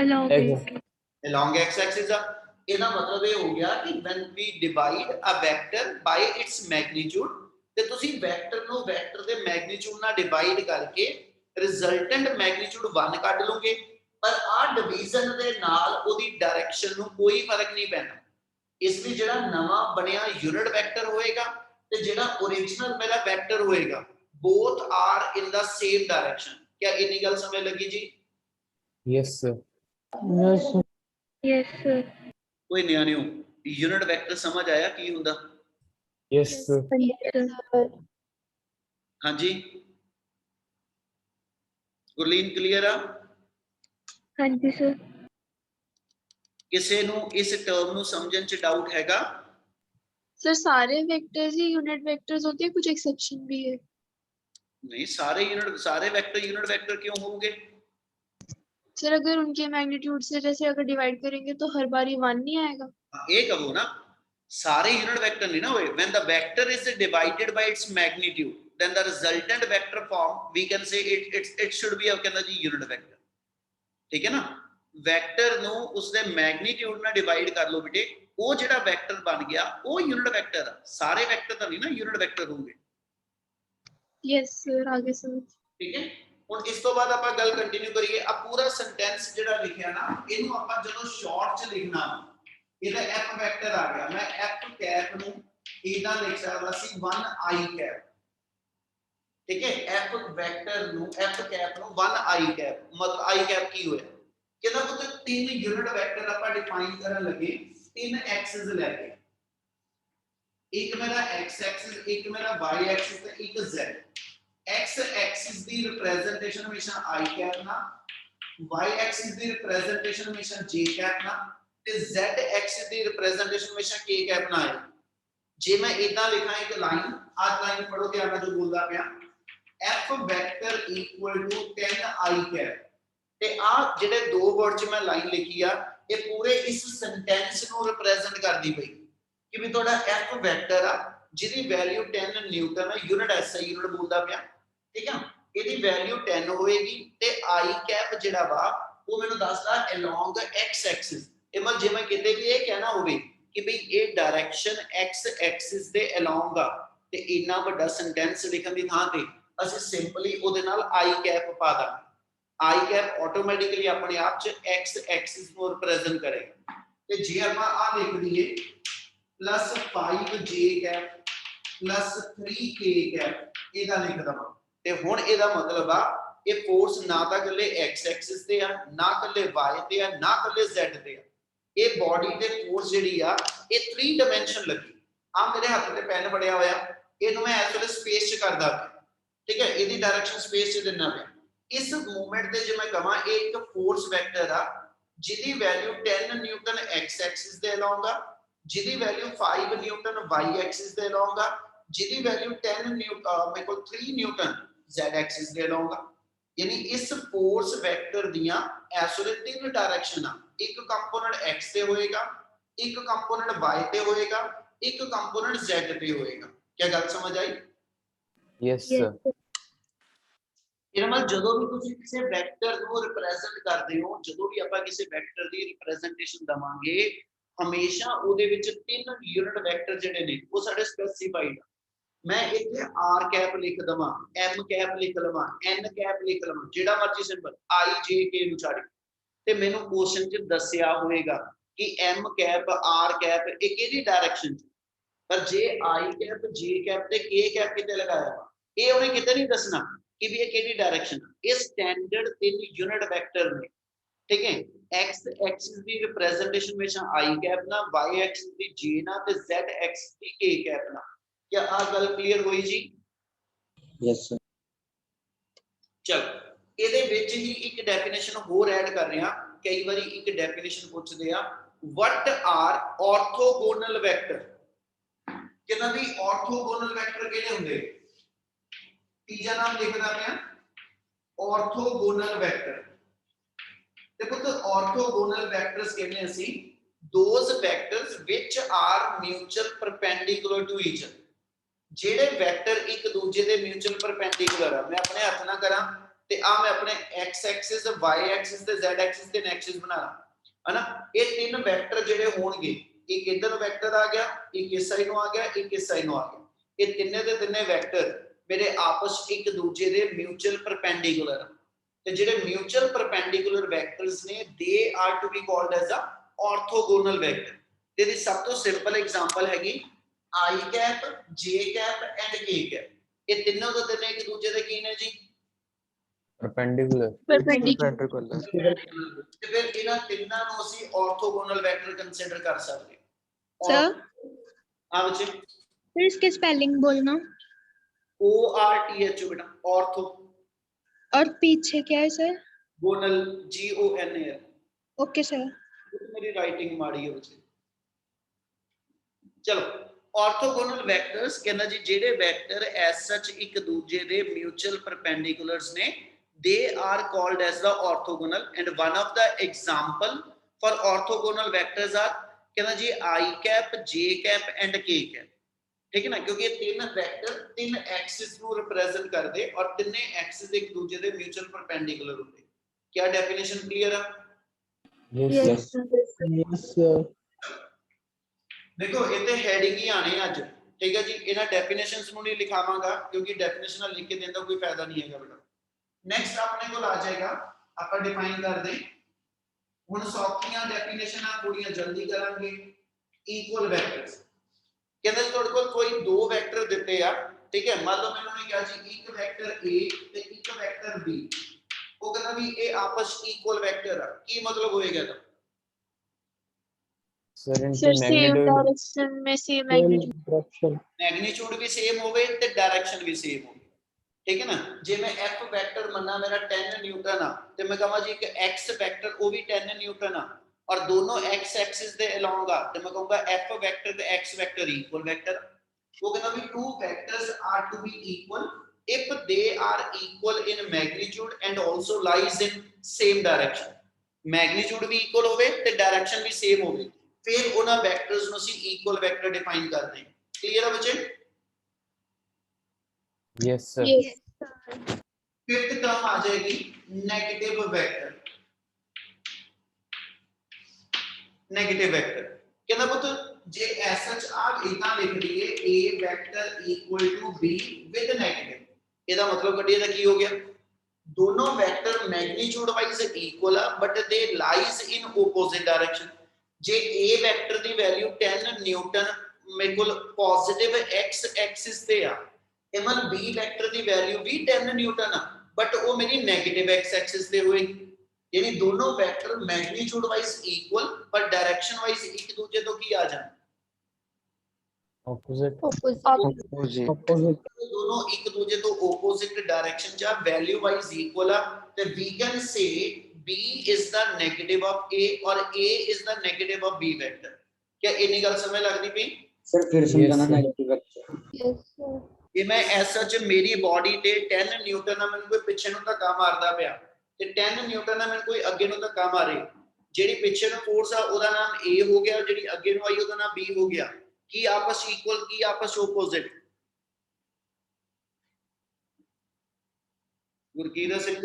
Speaker 3: Along
Speaker 2: Exactly.
Speaker 3: it.
Speaker 1: Along x Axis ਆ। ਇਹਦਾ ਮਤਲਬ ਇਹ ਹੋ ਗਿਆ ਕਿ when we divide a vector by its magnitude ਤੇ ਤੁਸੀਂ ਵੈਕਟਰ ਨੂੰ ਵੈਕਟਰ ਦੇ ਮੈਗਨੀਟਿਊਡ ਨਾਲ ਡਿਵਾਈਡ ਕਰਕੇ ਰਿਜ਼ਲਟੈਂਟ ਮੈਗਨੀਟਿਊਡ 1 ਕੱਢ ਲਓਗੇ ਪਰ ਆ ਡਿਵੀਜ਼ਨ ਦੇ ਨਾਲ ਉਹਦੀ ਡਾਇਰੈਕਸ਼ਨ ਨੂੰ ਕੋਈ ਫਰਕ ਨਹੀਂ ਪੈਣਾ। ਇਸ ਲਈ ਜਿਹੜਾ ਨਵਾਂ ਬਣਿਆ ਯੂਨਿਟ ਵੈਕਟਰ ਹੋਏਗਾ ਤੇ ਜਿਹੜਾ ओरिजिनल मेरा वेक्टर होएगा both are in the same direction। क्या इतनी गल समझ लगी जी?
Speaker 2: yes sir,
Speaker 4: Yes, sir.
Speaker 3: Yes, sir.
Speaker 1: कोई नया नहीं हो यूनिट वेक्टर समझ आया की हुंदा?
Speaker 2: yes sir,
Speaker 3: Yes, sir.
Speaker 1: हाँ जी गुरलीन क्लियर आ?
Speaker 3: हाँ जी सर।
Speaker 1: किसे नु इस टर्म नु समझन च डाउट हैगा?
Speaker 5: सर सारे वेक्टर्स ही यूनिट वेक्टर्स होते हैं, कुछ एक्सेप्शन भी है?
Speaker 1: नहीं सारे वेक्टर यूनिट वेक्टर क्यों होंगे?
Speaker 5: सर अगर उनके मैग्नीट्यूड से जैसे अगर डिवाइड करेंगे तो हर बार 1 नहीं आएगा?
Speaker 1: ये कहो ना सारे यूनिट वेक्टर नहीं ना होए। when the vector is divided by its magnitude then the resultant vector form we can say it should be a कहना जी यूनिट वेक्टर। ठीक है ना? वेक्टर नु उसदे मैग्नीट्यूड ਨਾਲ डिवाइड कर लो बेटे ਉਹ ਜਿਹੜਾ ਵੈਕਟਰ ਬਣ ਗਿਆ ਉਹ ਯੂਨਿਟ ਵੈਕਟਰ ਆ। ਸਾਰੇ ਵੈਕਟਰ ਤਾਂ ਨਹੀਂ ਨਾ ਯੂਨਿਟ ਵੈਕਟਰ ਹੋਣਗੇ।
Speaker 5: यस सर आगे समझ।
Speaker 1: ਠੀਕ ਹੈ ਹੁਣ ਇਸ ਤੋਂ ਬਾਅਦ ਆਪਾਂ ਗੱਲ ਕੰਟੀਨਿਊ ਕਰੀਏ। ਆ ਪੂਰਾ ਸੈਂਟੈਂਸ ਜਿਹੜਾ ਲਿਖਿਆ ਨਾ ਇਹਨੂੰ ਆਪਾਂ ਜਦੋਂ ਸ਼ਾਰਟ ਚ ਲਿਖਣਾ ਇਹਦਾ f ਵੈਕਟਰ ਆ ਗਿਆ ਮੈਂ f ਕੈਪ ਨੂੰ ਇਹਦਾ ਲਿਖ ਸਕਦਾ ਸੀ 1 i ਕੈਪ। ਠੀਕ ਹੈ f ਵੈਕਟਰ ਨੂੰ f ਕੈਪ ਨੂੰ 1 i ਕੈਪ ਮਤਲਬ i ਕੈਪ ਕੀ ਹੋਇਆ ਕਹਿੰਦਾ ਉਹ ਤਿੰਨ ਯੂਨਿਟ ਵੈਕਟਰ ਆਪਾਂ ਡਿਫਾਈਨ ਕਰਨ ਲੱਗੇ तीन एक्सिस लेके एक मेरा x एक्सिस एक मेरा y एक्सिस ते एक z। x एक्सिस दी रिप्रेजेंटेशन हमेशा i कैप ना y एक्सिस दी रिप्रेजेंटेशन हमेशा j कैप ना ते z एक्सिस दी रिप्रेजेंटेशन हमेशा k कैप ना है। जे मैं इतना लिखा एक लाइन आज लाइन पढ़ो ध्यान जो बोलदा पिया f vector equal to 10 i cap ते आ जेडे दो वर्ड च मैं लाइन लिखी आ ये पूरे इस सेंटेंस ਨੂੰ ਰਿਪਰੈਜ਼ੈਂਟ ਕਰਦੀ ਪਈ ਕਿ ਵੀ ਤੁਹਾਡਾ f ਵੈਕਟਰ ਆ ਜਿਹਦੀ ਵੈਲਿਊ 10 ਨਿਊਟਨ ਹੈ ਯੂਨਿਟ ਐਸਆਈ ਯੂਨਿਟ ਬੋਲਦਾ ਪਿਆ। ਠੀਕ ਆ ਇਹਦੀ ਵੈਲਿਊ 10 ਹੋਏਗੀ ਤੇ i ਕੈਪ ਜਿਹੜਾ ਵਾ ਉਹ ਮੈਨੂੰ ਦੱਸਦਾ ਅਲੋਂਗ x ਐਕਸਿਸ। ਇਹ ਮਤਲਬ ਜੇ ਮੈਂ ਕਿਤੇ ਵੀ ਇਹ ਕਹਿਣਾ ਹੋਵੇ ਕਿ ਵੀ ਇਹ ਡਾਇਰੈਕਸ਼ਨ x ਐਕਸਿਸ ਦੇ ਅਲੋਂਗ ਆ ਤੇ ਇੰਨਾ ਵੱਡਾ ਸੈਂਟੈਂਸ ਲਿਖਣ ਦੀ ਥਾਂ ਤੇ ਅਸੀਂ ਸਿੰਪਲੀ ਉਹਦੇ ਨਾਲ i ਕੈਪ ਪਾ ਦਾਂਗੇ। i कैप ऑटोमेटिकली अपने आप च x एक्सिस को रिप्रेजेंट करेगा ते जे ਆਪਾਂ ਆ ਲਿਖ ਦਈਏ +5j कैप +3k कैप ਇਹਦਾ ਲਿਖ ਦਵਾਂ ਤੇ ਹੁਣ ਇਹਦਾ ਮਤਲਬ ਆ ਇਹ ਫੋਰਸ ਨਾ ਤਾਂ ਇਕੱਲੇ x ਐਕਸਿਸ ਤੇ ਆ, ਨਾ ਇਕੱਲੇ y ਤੇ ਆ, ਨਾ ਇਕੱਲੇ z ਤੇ ਆ। ਇਹ ਬਾਡੀ ਤੇ ਫੋਰਸ ਜਿਹੜੀ ਆ ਇਹ 3 ਡਾਈਮੈਂਸ਼ਨ ਲੱਗੀ। ਆ ਮੇਰੇ ਹੱਥ ਤੇ ਪੈਨ ਫੜਿਆ ਹੋਇਆ, ਇਹਨੂੰ ਮੈਂ ਇਸ ਵੇਲੇ ਸਪੇਸ ਚ ਕਰਦਾ ਪਿਆ, ਠੀਕ ਹੈ, ਇਹਦੀ ਡਾਇਰੈਕਸ਼ਨ ਸਪੇਸ ਚ ਦਿੰਦਾ ਪਿਆ। ਇਸ ਮੂਵਮੈਂਟ ਤੇ ਜੇ ਮੈਂ ਕਹਾਂ ਇਹ ਇੱਕ ਫੋਰਸ ਵੈਕਟਰ ਆ ਜਿਹਦੀ ਵੈਲਿਊ 10 ਨਿਊਟਨ x ਐਕਸਿਸ ਦੇ ਅਲੋਂਗ ਆ, ਜਿਹਦੀ ਵੈਲਿਊ 5 ਨਿਊਟਨ y ਐਕਸਿਸ ਦੇ ਅਲੋਂਗ ਆ, ਜਿਹਦੀ ਵੈਲਿਊ 10 ਨਿਊਟਨ ਮੇਰੇ ਕੋਲ 3 ਨਿਊਟਨ z ਐਕਸਿਸ ਦੇ ਅਲੋਂਗ ਆ। यानी इस फोर्स वेक्टर दियां ऐसे तीन डायरेक्शन आ, एक कंपोनेंट x ते होएगा, एक कंपोनेंट y ते होएगा, एक कंपोनेंट z ते होएगा। क्या गल समझ आई?
Speaker 2: Yes sir.
Speaker 1: ਇਹਦਾ ਮਤਲਬ ਜਦੋਂ ਵੀ ਤੁਸੀਂ ਕਿਸੇ ਵੈਕਟਰ ਨੂੰ ਰਿਪਰੈਜ਼ੈਂਟ ਕਰਦੇ ਹੋ, ਜਦੋਂ ਵੀ ਆਪਾਂ ਕਿਸੇ ਵੈਕਟਰ ਦੀ ਰਿਪਰੈਜ਼ੈਂਟੇਸ਼ਨ ਦਵਾਂਗੇ, ਹਮੇਸ਼ਾ ਉਹਦੇ ਵਿੱਚ ਤਿੰਨ ਯੂਨਿਟ ਵੈਕਟਰ ਜਿਹੜੇ ਨੇ ਉਹ ਸਾਡੇ ਸਪੈਸੀਫਾਈਡ ਆ। मैं इतने r कैप लिख दवा, m कैप लिख लवा, n कैप लिख लवा, जेड़ा मर्जी सिंबल i j k नु छाड़ ते मेनू क्वेश्चन च दस्सिया होएगा कि m कैप r कैप ये केदी डायरेक्शन च, पर जे i कैप j कैप ते k कैप किते लगाया वा ये उन्हें किते नहीं दसना कि भी ये केदी डायरेक्शन। ये स्टैंडर्ड तीन यूनिट वेक्टर ने, ठीक है। x एक्सिस दी रिप्रेजेंटेशन हमेशा i कैप ना, y एक्सिस दी j ना ते z एक्सिस दी k कैप ना। क्या आ गल क्लियर हुई जी?
Speaker 4: Yes sir.
Speaker 1: चल ਇਹਦੇ ਵਿੱਚ ਹੀ ਇੱਕ ਡੈਫੀਨੇਸ਼ਨ ਹੋਰ ਐਡ ਕਰ ਰਹੇ ਹਾਂ। ਕਈ ਵਾਰੀ ਇੱਕ ਡੈਫੀਨੇਸ਼ਨ ਪੁੱਛਦੇ ਆ, what are orthogonal vector? ਕਿਹਨਾਂ ਵੀ orthogonal vector ਕਿਹੜੇ ਹੁੰਦੇ? ਤੀਜਾ ਨਾਮ ਲਿਖਦਾ ਪਿਆ orthogonal vector। ਦੇਖੋ ਤਾਂ orthogonal vectors ਕਹਿੰਦੇ ਅਸੀਂ those vectors which are mutual perpendicular to each other। ਜਿਹੜੇ ਵੈਕਟਰ ਇੱਕ ਦੂਜੇ ਦੇ ਮਿਊਚੁਅਲ ਪਰਪੈਂਡੀਕੂਲਰ ਆ। ਮੈਂ ਆਪਣੇ ਹੱਥ ਨਾਲ ਕਰਾਂ ਤੇ ਆ ਮੈਂ ਆਪਣੇ x ਐਕਸਿਸ, y ਐਕਸਿਸ ਤੇ z ਐਕਸਿਸ ਤੇ ਐਕਸਿਸ ਬਣਾ ਲਾਂ, ਹਨਾ। ਇਹ ਤਿੰਨ ਵੈਕਟਰ ਜਿਹੜੇ ਹੋਣਗੇ, ਇੱਕ ਇਧਰ ਵੈਕਟਰ ਆ ਗਿਆ, ਇੱਕ ਇਸ ਸਾਈਡ ਨੂੰ ਆ ਗਿਆ, ਇੱਕ ਇਸ ਸਾਈਡ ਨੂੰ ਆ ਗਿਆ। ਇਹ ਤਿੰਨੇ ਦੇ ਤਿੰਨੇ ਵੈਕਟਰ ਮੇਰੇ ਆਪਸ ਇੱਕ ਦੂਜੇ ਦੇ ਮਿਊਚੁਅਲ ਪਰਪੈਂਡੀਕੂਲਰ, ਤੇ ਜਿਹੜੇ ਮਿਊਚੁਅਲ ਪਰਪੈਂਡੀਕੂਲਰ ਵੈਕਟਰਸ ਨੇ they are to be called as a orthogonal vector. ਤੇ ਇਹਦੀ ਸਭ ਤੋਂ ਸਿੰਪਲ ਐਗਜ਼ਾਮਪਲ ਹੈਗੀ I cap, J cap and K cap. ये तीनों तो तीनों एक दूसरे ਦੇ ਕੀ ਨੇ ਜੀ?
Speaker 2: परपेंडिकुलर।
Speaker 5: परपेंडिकुलर।
Speaker 1: ਤੇ ਫਿਰ ਇਹਨਾਂ ਤਿੰਨਾਂ ਨੂੰ ਅਸੀਂ ਆਰਥੋਗੋਨਲ ਵੈਕਟਰ ਕੰਸੀਡਰ ਕਰ ਸਕਦੇ
Speaker 5: सर
Speaker 1: ਹਾਂ ਬੱਚੇ।
Speaker 5: फिर इसके स्पेलिंग बोलना।
Speaker 1: O R T H बेटा, ऑर्थो।
Speaker 5: और पीछे क्या है sir?
Speaker 1: Gonal, G O N A L।
Speaker 5: Okay sir.
Speaker 1: मेरी राइटिंग माड़ी है बच्चे। चलो ऑर्थोगोनल वेक्टर्स कहना जी जेडे वेक्टर एज सच एक दूजे दे म्यूचुअल परपेंडिकुलर्स ने, they are called as the orthogonal and one of the example for orthogonal vectors are कहना जी I cap, J cap and K cap। ठीक है ना, क्योंकि ये तीन वेक्टर तीन एक्सिस को रिप्रेजेंट करते और तीने एक्सिस एक दूजे दे म्यूचुअल परपेंडिकुलर होते। क्या डेफिनेशन क्लियर है?
Speaker 2: Yes
Speaker 4: yes sir.
Speaker 1: देखो इतने हेडिंग ही आने अज, ठीक है जी। इन्हां डेफिनेशंस नु नहीं लिखावांगा क्योंकि डेफिनेशन लिख के देने का कोई फायदा नहीं है बेटा। नेक्स्ट अपने को आ जाएगा, ਆਪਾਂ डिफाइन कर दे हुन सौखियां डेफिनेशनां थोड़ियां जल्दी करांगे। इक्वल वेक्टर्स कहंदे ਤੁਹਾਡੇ ਕੋਲ कोई दो वेक्टर ਦਿੱਤੇ ਆ, ठीक है। मान लो मैंने कहा जी एक वेक्टर A ਤੇ ਇੱਕ वेक्टर B, ਉਹ ਕਹਿੰਦਾ ਵੀ ਇਹ ਆਪਸ इक्वल वेक्टर ਆ। ਕੀ मतलब होएगा ਇਹਦਾ?
Speaker 2: सर इनकी
Speaker 5: सर सेम
Speaker 2: मैग्नीट्यूड
Speaker 5: डायरेक्शन में सेम मैग्नीट्यूड।
Speaker 4: डायरेक्शन
Speaker 1: मैग्नीट्यूड भी सेम होवे ते डायरेक्शन भी सेम हो, ठीक है ना। जे मैं f वेक्टर मन्ना मेरा 10 न्यूटन आ ते मैं कहां जी कि x वेक्टर वो भी 10 न्यूटन आ और दोनों x एक्सिस दे अलोंग आ ते मैं कहूंगा f वेक्टर ते x वेक्टर इक्वल वेक्टर। वो कहना भी two vectors are to be equal if they are equal in magnitude and also lies in same direction। Magnitude भी इक्वल होवे ते डायरेक्शन भी सेम होवे, फिर उन्हां वेक्टर्स ਨੂੰ ਅਸੀਂ ਇਕੁਅਲ ਵੈਕਟਰ ਡਿਫਾਈਨ ਕਰਦੇ ਹਾਂ। क्लियर है बच्चे?
Speaker 2: Yes sir.
Speaker 1: फिफ्थ टर्म आ जाएगी नेगेटिव वेक्टर। नेगेटिव वेक्टर कहना पुत्र जे एज सच आप इतना लिख दिए a vector equal to b with negative, ਇਹਦਾ मतलब ਕੱਢੀਏ ਤਾਂ ਕੀ ਹੋ ਗਿਆ? दोनों वेक्टर मैग्नीट्यूड वाइज इक्वल है but they lies in opposite direction. जे a वेक्टर दी वैल्यू 10 न्यूटन मेरे को पॉजिटिव x एक्सिस ते आ, एमन b वेक्टर दी वैल्यू भी 10 न्यूटन आ बट वो मेरी नेगेटिव एक्स एक्सिस ते होएगी, यानी दोनों वेक्टर मैग्नीट्यूड वाइज इक्वल पर डायरेक्शन वाइज एक दूसरे तो की आ जाए
Speaker 2: ऑपोजिट
Speaker 4: Opposite.
Speaker 1: दोनों एक दूसरे तो opposite डायरेक्शन चा वैल्यू वाइज इक्वल आ, तो we can say B is the negative of A और A is the negative of B vector. क्या इन्हीं गल समझ लगदी पई?
Speaker 4: सर फिर
Speaker 2: Yes,
Speaker 4: समझाना
Speaker 2: sir.
Speaker 4: Negative vector.
Speaker 5: Yes sir
Speaker 1: कि मैं एज सच मेरी बॉडी ते 10 न्यूटन ना मैंने कोई पिछे नु धक्का मारदा पिया ते 10 न्यूटन ना मैंने कोई अगे नु धक्का मारे, जेडी पिछे नु फोर्स आ ओदा नाम A हो गया, जेडी अगे नु आई ओदा नाम B हो गया। की आपस इक्वल की आपस opposite? Gurkirat Singh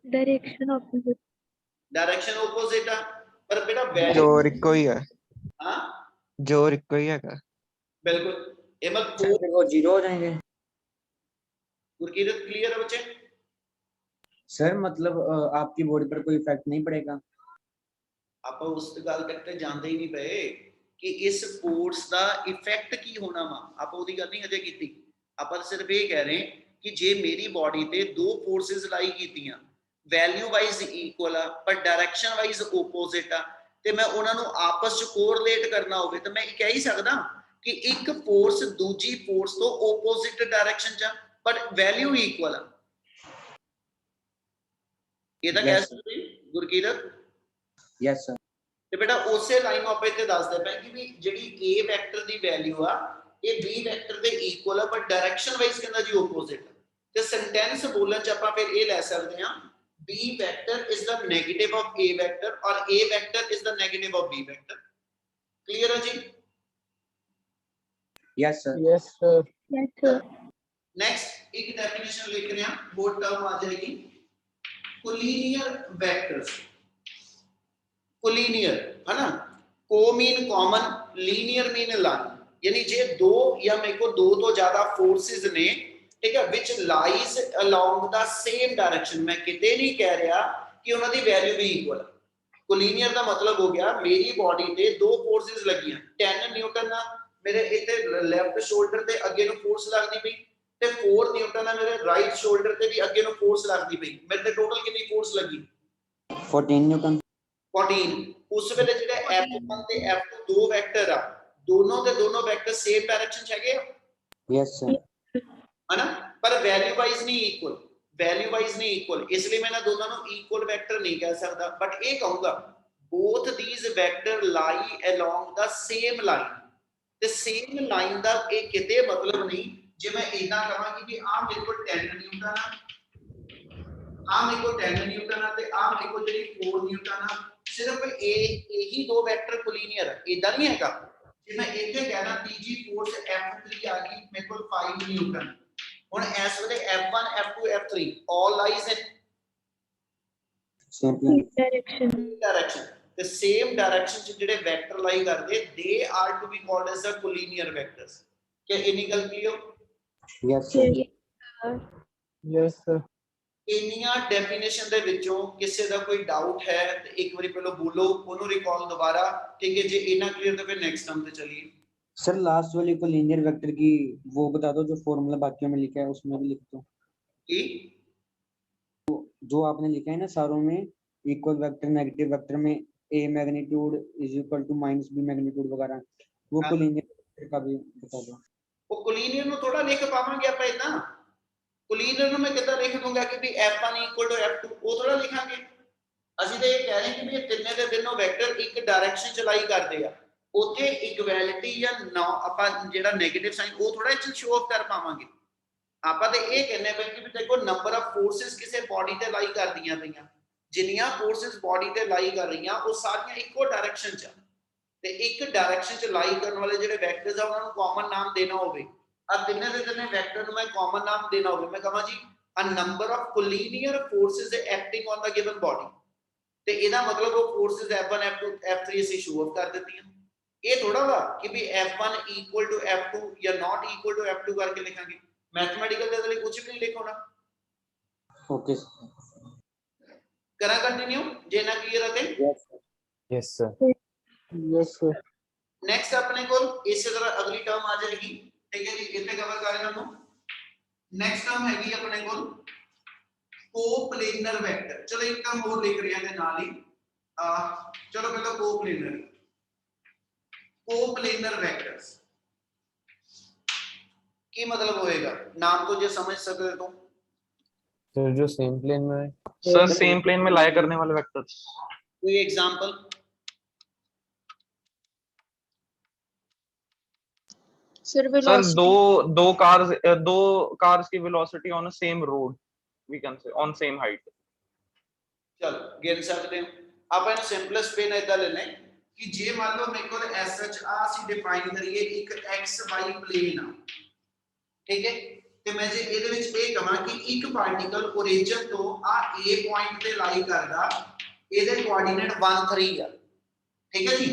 Speaker 3: direction opposite.
Speaker 1: Direction opposite आ, पर बेटा वैल्यू
Speaker 6: जोर इक्को ही है,
Speaker 1: हां
Speaker 6: जोर इक्को ही है।
Speaker 1: बिल्कुल ये मैं
Speaker 4: सर फिर वो जीरो हो जाएंगे।
Speaker 1: गुरकीरत क्लियर है बच्चे?
Speaker 4: सर मतलब आपकी बॉडी पर कोई इफेक्ट नहीं पड़ेगा।
Speaker 1: आप उस गल तक ते जानते ही नहीं पे कि इस फोर्स का इफेक्ट की होना वा, आप ओदी गल नहीं अजे कीती। आप सिर्फ ये कह रहे हैं कि जे मेरी बॉडी ते दो फोर्सेस लाई कीतियां वैल्यू वाइज इक्वल आ पर डायरेक्शन वाइज ओपोजिट आ ते मैं उन्हां नू आपस च कोरिलेट करना होवे तो मैं कह ही सकदा कि एक फोर्स दूजी फोर्स तो ओपोजिट डायरेक्शन च पर वैल्यू इक्वल आ। ये तो कह
Speaker 4: Yes,
Speaker 1: सकते गुरकीरत
Speaker 4: यस सर।
Speaker 1: ਤੇ ਬੇਟਾ ਉਸੇ ਲਾਈਨ ਨੂੰ ਆਪਾਂ ਇੱਥੇ ਦੱਸਦੇ ਪਏ ਕਿ ਵੀ ਜਿਹੜੀ A ਵੈਕਟਰ ਦੀ ਵੈਲਿਊ ਆ ਇਹ B ਵੈਕਟਰ ਦੇ ਇਕੁਅਲ ਆ ਪਰ ਡਾਇਰੈਕਸ਼ਨ ਵਾਈਜ਼ ਕਹਿੰਦਾ ਜੀ ਆਪੋਜ਼ਿਟ ਤੇ ਸੈਂਟੈਂਸ ਬੋਲਣ ਚ ਆਪਾਂ ਫਿਰ ਇਹ ਲੈ ਸਕਦੇ ਹਾਂ B vector is the negative of A vector ਔਰ A vector is the negative of B vector. Clear ਹੈ ਜੀ?
Speaker 4: Yes sir.
Speaker 2: Yes sir.
Speaker 3: Yes sir.
Speaker 1: Next एक डेफिनेशन लिख रहे हैं, वो टर्म आ जाएगी कोलिनियर वेक्टर्स। कोलिनियर है ना, को mean common, linear mean line, यानी जे दो या मेरे को दो तो ज्यादा फोर्सेस ने, ठीक है, which lies along the same direction. मैं किते नहीं कह रहा कि उन्हां दी वैल्यू भी इक्वल। कोलिनियर का मतलब हो गया मेरी बॉडी ते दो फोर्सेस लगियां 10 न्यूटन ना मेरे इथे लेफ्ट शोल्डर ते अगे नु फोर्स लगदी पई ते 4 न्यूटन ना मेरे राइट शोल्डर ते भी अगे नु फोर्स लगदी पई, मेरे ते टोटल कितनी फोर्स लगी? 14
Speaker 4: न्यूटन।
Speaker 1: 14। उस वेले जेडे F1 ते F2 दो वेक्टर आ, दोनों दे दोनों वेक्टर सेम डायरेक्शन च हैगे?
Speaker 4: Yes sir.
Speaker 1: है ना, पर वैल्यू वाइज नहीं इक्वल, वैल्यू वाइज नहीं इक्वल, इसलिए मैं ना दोनों नु इक्वल वेक्टर नहीं कह सकता, बट ये कहूंगा both these vector lie along the same line. ते सेम लाइन दा ये किते मतलब नहीं जे मैं इतना कहां कि आ मेरे को 10 न्यूटन आ, आ मेरे को 10 न्यूटन आ ते आ मेरे को जेडी 4 न्यूटन आ, सिर्फ यही दो वेक्टर कोलिनियर है, इदा नहीं हैगा। जे मैं इथे कहना तीजी फोर्स F3 आ गई मेरे को 5 न्यूटन, हुन इस वेले F1 F2 F3 all lies in
Speaker 4: same
Speaker 3: direction.
Speaker 1: Direction, the same direction च जेडे वेक्टर लाई करदे they are to be called as the collinear vectors। क्या इन्नी गल clear?
Speaker 4: Yes sir.
Speaker 2: Yes sir.
Speaker 1: इन्नियां डेफिनेशन दे विचों किसी दा कोई डाउट है तो एक बारी पहले बोलो, ओनु रिकॉल दोबारा, ठीक है? जे इना क्लियर तो फिर नेक्स्ट टर्म पे चलिए।
Speaker 4: सर लास्ट वाली को लीनियर वेक्टर की वो बता दो जो फॉर्मूला बाकियों में लिखा है उसमें भी लिख दो।
Speaker 1: की
Speaker 4: जो आपने लिखा है ना सारों में इक्वल वेक्टर नेगेटिव वेक्टर में a magnitude is equal to minus b magnitude वगैरह, वो
Speaker 1: हाँ।
Speaker 4: कोलिनियर वेक्टर का भी बता दो।
Speaker 1: वो कोलिनियर नु थोड़ा लिख पावांगे आप इतना, कोलिनियर नु मैं कितना लिख दूंगा कि भी F1 इक्वल टू F2, वो थोड़ा लिखांगे। ਅਸੀਂ ਤਾਂ ਇਹ ਕਹਿ ਰਹੇ ਕਿ ਵੀ ਇਹ ਤਿੰਨੇ ਦੇ ਤਿੰਨੋਂ ਵੈਕਟਰ ਇੱਕ ਡਾਇਰੈਕਸ਼ਨ ਚ ਲਾਈ ਕਰਦੇ ਆ, ਉੱਥੇ ਇਕੁਐਲਿਟੀ ਜਾਂ ਨਾ ਆਪਾਂ ਜਿਹੜਾ 네ਗੇਟਿਵ ਸਾਈਨ ਉਹ ਥੋੜਾ ਇੱਥੇ ਸ਼ੋ ਆਫ ਕਰ ਪਾਵਾਂਗੇ। ਆਪਾਂ ਤੇ ਇਹ ਕਹਿੰਨੇ ਪਏ ਕਿ ਵੀ ਦੇਖੋ ਨੰਬਰ ਆਫ ਫੋਰਸਸ ਕਿਸੇ ਬਾਡੀ ਤੇ ਲਾਈ ਕਰਦੀਆਂ ਪਈਆਂ, ਜਿੰਨੀਆਂ ਫੋਰਸਸ ਬਾਡੀ ਤੇ ਲਾਈ ਕਰ ਰਹੀਆਂ ਉਹ ਸਾਰੀਆਂ ਇੱਕੋ ਡਾਇਰੈਕਸ਼ਨ ਚ, ਤੇ ਇੱਕ ਡਾਇਰੈਕਸ਼ਨ ਚ ਲਾਈ ਕਰਨ ਵਾਲੇ ਜਿਹੜੇ ਵੈਕਟਰਸ ਆ ਉਹਨਾਂ ਨੂੰ ਕਾਮਨ ਨਾਮ ਦੇਣਾ ਹੋਵੇ, ਆ ਤਿੰਨੇ ਦੇ ਤਿੰਨੇ ਵੈਕਟਰ ਨੂੰ ਮੈਂ ਕਾਮਨ ਨਾਮ ਦੇਣਾ ਹੋਵੇ, ਮੈਂ ਕਹਾਂ ਜੀ a number of collinear forces acting on the given body, ਤੇ ਇਹਦਾ ਮਤਲਬ ਉਹ ਫੋਰਸਸ F1 F2 F3 ਅਸੀਂ ਸ਼ੋ ਆਫ ਕਰ ਦਿੱਤੀਆਂ। ਇਹ ਥੋੜਾ ਵਾ ਕਿ ਵੀ F1 ਇਕੁਅਲ ਟੂ F2 ਜਾਂ ਨਾਟ ਇਕੁਅਲ ਟੂ F2 ਕਰਕੇ ਲਿਖਾਂਗੇ, ਮੈਥਮੈਟੀਕਲ ਦੇ ਲਈ ਕੁਝ ਵੀ ਨਹੀਂ ਲਿਖੋਣਾ।
Speaker 4: ओके
Speaker 1: करा कंटिन्यू जे ना क्लियर है ते?
Speaker 2: Yes sir.
Speaker 4: Yes sir.
Speaker 1: Next अपने को इसी तरह अगली टर्म आ जाएगी, ठीक है जी, इतने कवर कर लेना। नेक्स्ट टर्म हैगी अपने को ਕੋਪਲੇਨਰ ਵੈਕਟਰ। ਚਲੋ ਇੱਕ ਕੰਮ ਹੋਰ ਲਿਖ ਰਿਹਾ ਦੇ ਨਾਲ ਹੀ, ਚਲੋ ਪਹਿਲਾਂ ਕੋਪਲੇਨਰ ਵੈक्टर्स ਕੀ मतलब होएगा, नाम तो जो समझ सकते तो
Speaker 2: सर जो सेम प्लेन में है।
Speaker 7: सर सेम प्लेन में लाया करने वाले वेक्टर्स।
Speaker 1: कोई एग्जांपल?
Speaker 5: सर
Speaker 7: सर
Speaker 5: वेलोसिटी
Speaker 7: दो कार्स की velocity on a same road, we can say on same height.
Speaker 1: चलो गिन सकते हो आप। ਇਹਨੂੰ ਸਿੰਪਲੈਸਟ ਵੇ ਨਾਲ ਇਦਾਂ ਲੈਣੇ ਕਿ ਜੇ ਮੰਨ ਲਓ ਮੇਰੇ ਕੋਲ ਐਸ ਐਚ ਆ ਅਸੀਂ ਡਿਫਾਈਨ ਕਰੀਏ ਇੱਕ ਐਕਸ ਵਾਈ ਪਲੇਨ ਆ, ਠੀਕ ਹੈ, ਤੇ ਮੈਂ ਜੇ ਇਹਦੇ ਵਿੱਚ ਇਹ ਕਹਾਂ ਕਿ ਇੱਕ ਪਾਰਟੀਕਲ origin ਤੋਂ ਆ A ਪੁਆਇੰਟ ਤੇ ਲਾਈ ਕਰਦਾ, ਇਹਦੇ ਕੋਆਰਡੀਨੇਟ 1 3 ਆ, ਠੀਕ ਹੈ ਜੀ,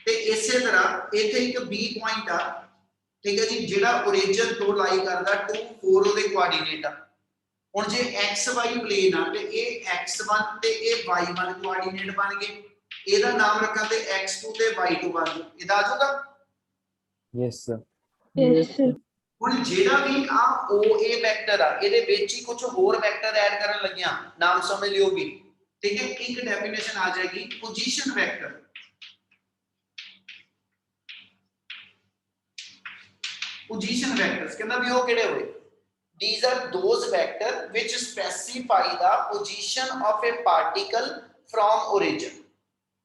Speaker 1: ਤੇ ਇਸੇ ਤਰ੍ਹਾਂ ਇੱਥੇ ਇੱਕ B ਪੁਆਇੰਟ ਆ, ਠੀਕ ਹੈ ਜੀ, ਜਿਹੜਾ origin ਤੋਂ ਲਾਈ ਕਰਦਾ 2 4 ਉਹਦੇ ਕੋਆਰਡੀਨੇਟ ਆ। ਹੁਣ ਜੇ xy ਪਲੇਨ ਆ ਤੇ ਇਹ x1 ਤੇ ਇਹ y1 ਕੋਆਰਡੀਨੇਟ ਬਣ ਗਏ, ਇਹਦਾ ਨਾਮ ਰੱਖਾਂ ਤੇ x2 ਤੇ y2 ਬਣ ਗਏ, ਇਹਦਾ ਆ ਜਾਊਗਾ।
Speaker 2: Yes sir.
Speaker 3: Yes, sir.
Speaker 1: ਹੁਣ ਜਿਹੜਾ ਵੀ ਆ OA ਵੈਕਟਰ ਆ ਇਹਦੇ ਵਿੱਚ ਹੀ ਕੁਝ ਹੋਰ ਵੈਕਟਰ ਐਡ ਕਰਨ ਲੱਗਿਆ, ਨਾਮ ਸਮਝ ਲਿਓਗੇ, ਠੀਕ ਹੈ। ਇੱਕ ਡੈਫੀਨੇਸ਼ਨ ਆ ਜਾਏਗੀ ਪੋਜੀਸ਼ਨ ਵੈਕਟਰ। ਪੋਜੀਸ਼ਨ ਵੈਕਟਰਸ ਕਹਿੰਦਾ ਵੀ ਉਹ ਕਿਹੜੇ ਹੋਏ? These are those vector which specify the position of a particle from origin।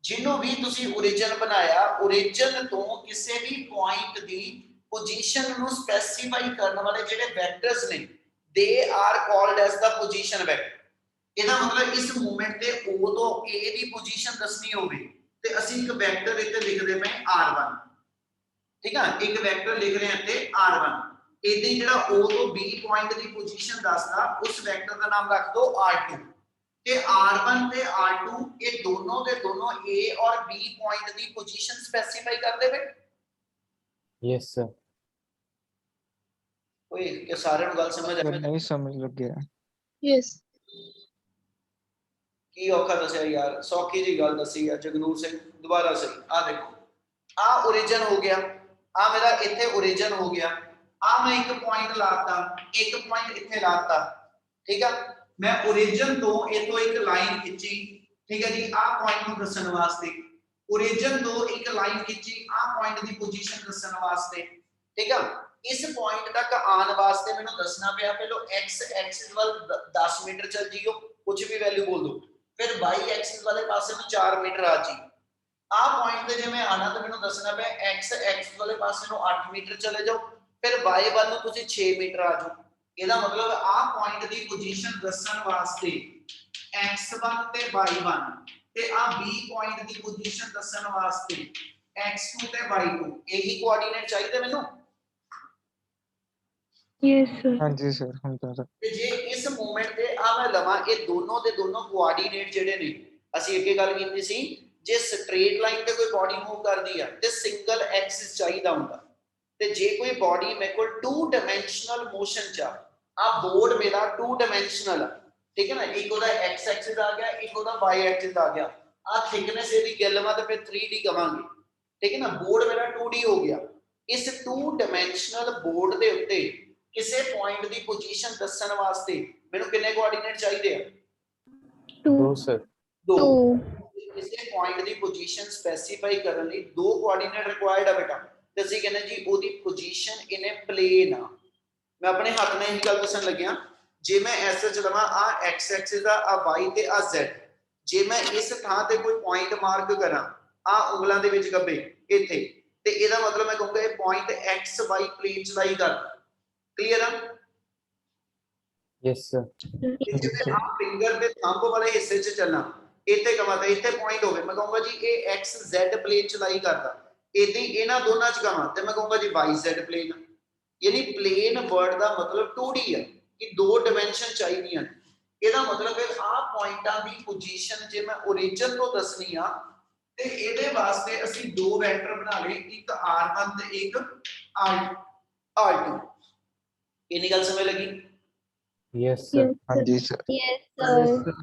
Speaker 1: ਜਿਹਨੂੰ ਵੀ ਤੁਸੀਂ origin ਬਣਾਇਆ, origin ਤੋਂ ਕਿਸੇ ਵੀ ਪੁਆਇੰਟ ਦੀ ਪੋਜੀਸ਼ਨ ਨੂੰ ਸਪੈਸੀਫਾਈ ਕਰਨ ਵਾਲੇ ਜਿਹੜੇ ਵੈਕਟਰਸ ਨੇ, they are called as the position vector। ਇਹਦਾ ਮਤਲਬ ਇਸ ਮੂਵਮੈਂਟ ਤੇ O ਤੋਂ A ਦੀ ਪੋਜੀਸ਼ਨ ਦੱਸਣੀ ਹੋਵੇ ਤੇ ਅਸੀਂ ਇੱਕ ਵੈਕਟਰ ਇੱਥੇ ਲਿਖਦੇ ਪਏ R1, ਠੀਕ ਆ, ਇੱਕ ਵੈਕਟਰ ਲਿਖ ਰਹੇ ਹਾਂ ਇੱਥੇ R1। ਇਹਦੇ ਜਿਹੜਾ O ਤੋਂ B ਪੁਆਇੰਟ ਦੀ ਪੋਜੀਸ਼ਨ ਦੱਸਦਾ, ਉਸ ਵੈਕਟਰ ਦਾ ਨਾਮ ਰੱਖ ਦਿਓ R2। ਤੇ R1 ਤੇ R2 ਇਹ ਦੋਨੋਂ ਦੇ ਦੋਨੋਂ A ਔਰ B ਪੁਆਇੰਟ ਦੀ ਪੋਜੀਸ਼ਨ ਸਪੈਸੀਫਾਈ ਕਰਦੇ ਵੇ।
Speaker 2: Yes sir.
Speaker 1: ਓਏ ਕਿ ਸਾਰਿਆਂ ਨੂੰ ਗੱਲ ਸਮਝ ਆ?
Speaker 6: नहीं समझ लग गया।
Speaker 5: यस
Speaker 1: ਕੀ ਔਖਾ ਦੱਸਿਆ ਯਾਰ, ਸੌਖੀ ਜੀ ਗੱਲ ਦੱਸੀ ਆ ਜਗਨੂਰ ਸਿੰਘ। ਦੁਬਾਰਾ ਸਹੀ, ਆ ਦੇਖੋ, ਆ origin ਹੋ ਗਿਆ, ਆ ਮੇਰਾ ਇੱਥੇ origin ਹੋ ਗਿਆ, ਆ ਮੈਂ ਇੱਕ ਪੁਆਇੰਟ ਲਾਤਾ, ਇੱਕ ਪੁਆਇੰਟ ਇੱਥੇ ਲਾਤਾ, ਠੀਕ ਆ। ਮੈਂ origin ਤੋਂ ਇਥੋਂ ਇੱਕ ਲਾਈਨ ਖਿੱਚੀ, ਠੀਕ ਹੈ ਜੀ, ਆ ਪੁਆਇੰਟ ਨੂੰ ਦੱਸਣ ਵਾਸਤੇ। origin ਤੋਂ ਇੱਕ ਲਾਈਨ ਖਿੱਚੀ, ਆ ਪੁਆਇੰਟ ਦੀ ਪੋਜੀਸ਼ਨ ਦੱਸਣ ਵਾਸਤੇ, ਠੀਕ ਆ। ਇਸ ਪੁਆਇੰਟ ਤੱਕ ਆਉਣ ਵਾਸਤੇ ਮੈਨੂੰ ਦੱਸਣਾ ਪਿਆ ਪਹਿਲਾਂ x ਐਕਸਿਸ ਵੱਲ 10 ਮੀਟਰ ਚੱਲ ਜੀਓ, ਕੁਝ ਵੀ ਵੈਲਿਊ ਬੋਲ ਦੋ, ਫਿਰ y ਐਕਸਿਸ ਵਾਲੇ ਪਾਸੇ ਨੂੰ 4 ਮੀਟਰ ਆ ਜੀ। ਆ ਪੁਆਇੰਟ ਤੇ ਜੇ ਮੈਂ ਆਣਾ ਤਾਂ ਮੈਨੂੰ ਦੱਸਣਾ ਪਿਆ x ਐਕਸਿਸ ਵਾਲੇ ਪਾਸੇ ਨੂੰ 8 ਮੀਟਰ ਚਲੇ ਜਾਓ, ਫਿਰ y ਵੱਲ ਨੂੰ ਤੁਸੀਂ 6 ਮੀਟਰ ਆ ਜਾਓ। ਇਹਦਾ ਮਤਲਬ ਆ ਪੁਆਇੰਟ ਦੀ ਪੋਜੀਸ਼ਨ ਦੱਸਣ ਵਾਸਤੇ x1 ਤੇ y1 ਤੇ ਆ b ਪੁਆਇੰਟ ਦੀ ਪੋਜੀਸ਼ਨ ਦੱਸਣ ਵਾਸਤੇ x2 ਤੇ y2, ਇਹੀ ਕੋਆਰਡੀਨੇਟ ਚਾਹੀਦੇ ਮੈਨੂੰ।
Speaker 3: Yes, sir.
Speaker 6: हाँ जी सर, हम तो
Speaker 1: ਤੇ ਜੇ ਇਸ ਮੂਵਮੈਂਟ ਤੇ ਆ ਮੈਂ ਲਵਾਂ, ਇਹ ਦੋਨੋਂ ਦੇ ਦੋਨੋਂ ਕੋਆਰਡੀਨੇਟ ਜਿਹੜੇ ਨੇ, ਅਸੀਂ ਅੱਗੇ ਗੱਲ ਕੀਤੀ ਸੀ, ਜੇ ਸਟ੍ਰੇਟ ਲਾਈਨ ਤੇ ਕੋਈ ਬਾਡੀ ਮੂਵ ਕਰਦੀ ਆ ਤੇ ਸਿੰਗਲ ਐਕਸਿਸ ਚਾਹੀਦਾ ਹੁੰਦਾ, ਤੇ ਜੇ ਕੋਈ ਬਾਡੀ ਮੇਰੇ ਕੋਲ 2 ਡਾਈਮੈਂਸ਼ਨਲ ਮੋਸ਼ਨ ਚ ਆ ਬੋਰਡ ਮੇਰਾ 2 ਡਾਈਮੈਂਸ਼ਨਲ ਆ, ਠੀਕ ਹੈ ਨਾ, ਇੱਕ ਉਹਦਾ x ਐਕਸਿਸ ਆ ਗਿਆ, ਇੱਕ ਉਹਦਾ y ਐਕਸਿਸ ਆ ਗਿਆ, ਆ ਥਿਕਨੈਸ ਇਹਦੀ ਗਿਲਵਾ ਤੇ ਫਿਰ 3D ਕਵਾਂਗੇ, ਠੀਕ ਹੈ ਨਾ। ਬੋਰਡ ਮੇਰਾ 2D ਹੋ ਗਿਆ। ਇਸ 2 ਡਾਈਮੈਂਸ਼ਨਲ ਬੋਰਡ ਦੇ ਉੱਤੇ ਕਿਸੇ ਪੁਆਇੰਟ ਦੀ ਪੋਜੀਸ਼ਨ ਦੱਸਣ ਵਾਸਤੇ ਮੈਨੂੰ ਕਿੰਨੇ ਕੋਆਰਡੀਨੇਟ ਚਾਹੀਦੇ ਆ?
Speaker 2: 2
Speaker 3: Two.
Speaker 2: सर।
Speaker 1: 2।
Speaker 3: Two.
Speaker 1: ਕਿਸੇ ਪੁਆਇੰਟ ਦੀ ਪੋਜੀਸ਼ਨ ਸਪੈਸੀਫਾਈ ਕਰਨ ਲਈ 2 ਕੋਆਰਡੀਨੇਟ ਰਿਕੁਆਇਰਡ ਆ ਬੇਟਾ। ਤੇ ਅਸੀਂ ਕਹਿੰਦੇ ਜੀ ਉਹਦੀ ਪੋਜੀਸ਼ਨ ਇਨ ਅ ਪਲੇਨ ਆ। ਮੈਂ ਆਪਣੇ ਹੱਥ ਨਾਲ ਇਹੀ ਗੱਲ ਦੱਸਣ ਲੱਗਿਆ, ਜੇ ਮੈਂ ਐਸ ਚ ਲਵਾਂ, ਆ x ਐਕਸਿਸ ਆ, ਆ y ਤੇ ਆ z, ਜੇ ਮੈਂ ਇਸ ਥਾਂ ਤੇ ਕੋਈ ਪੁਆਇੰਟ ਮਾਰਕ ਕਰਾਂ, ਆ ਉਂਗਲਾਂ ਦੇ ਵਿੱਚ ਗੱਬੇ ਇੱਥੇ, ਤੇ ਇਹਦਾ ਮਤਲਬ ਮੈਂ ਕਹੂੰਗਾ ਇਹ ਪੁਆਇੰਟ x y ਪਲੇਨ ਚ ਲਾਈ ਕਰਦਾ। क्लियर है?
Speaker 2: Yes sir.
Speaker 1: जिसमें आप फिंगर पे थंब वाले हिस्से से चलना, इथे कमा था, इथे पॉइंट हो गए, मैं कहूंगा जी ये x z प्लेन चलाई करता, इदी इना दोनों च कमा ते मैं कहूंगा जी y z प्लेन। यानी प्लेन वर्ड दा मतलब 2D है कि 2 डायमेंशन चाहिए। ਇਹਦਾ ਮਤਲਬ ਹੈ ਆ ਪੁਆਇੰਟਾਂ ਦੀ ਪੋਜੀਸ਼ਨ ਜੇ ਮੈਂ origin ਤੋਂ ਦੱਸਣੀ ਆ ਤੇ ਇਹਦੇ ਵਾਸਤੇ ਅਸੀਂ 2 ਵੈਕਟਰ ਬਣਾ ਲਏ, ਇੱਕ r1 ਤੇ ਇੱਕ r2। ਕਿੰਨੀ ਗੱਲ ਸਮਝ ਲੱਗੀ?
Speaker 2: Yes sir.
Speaker 6: हाँ जी सर।
Speaker 3: Yes, sir.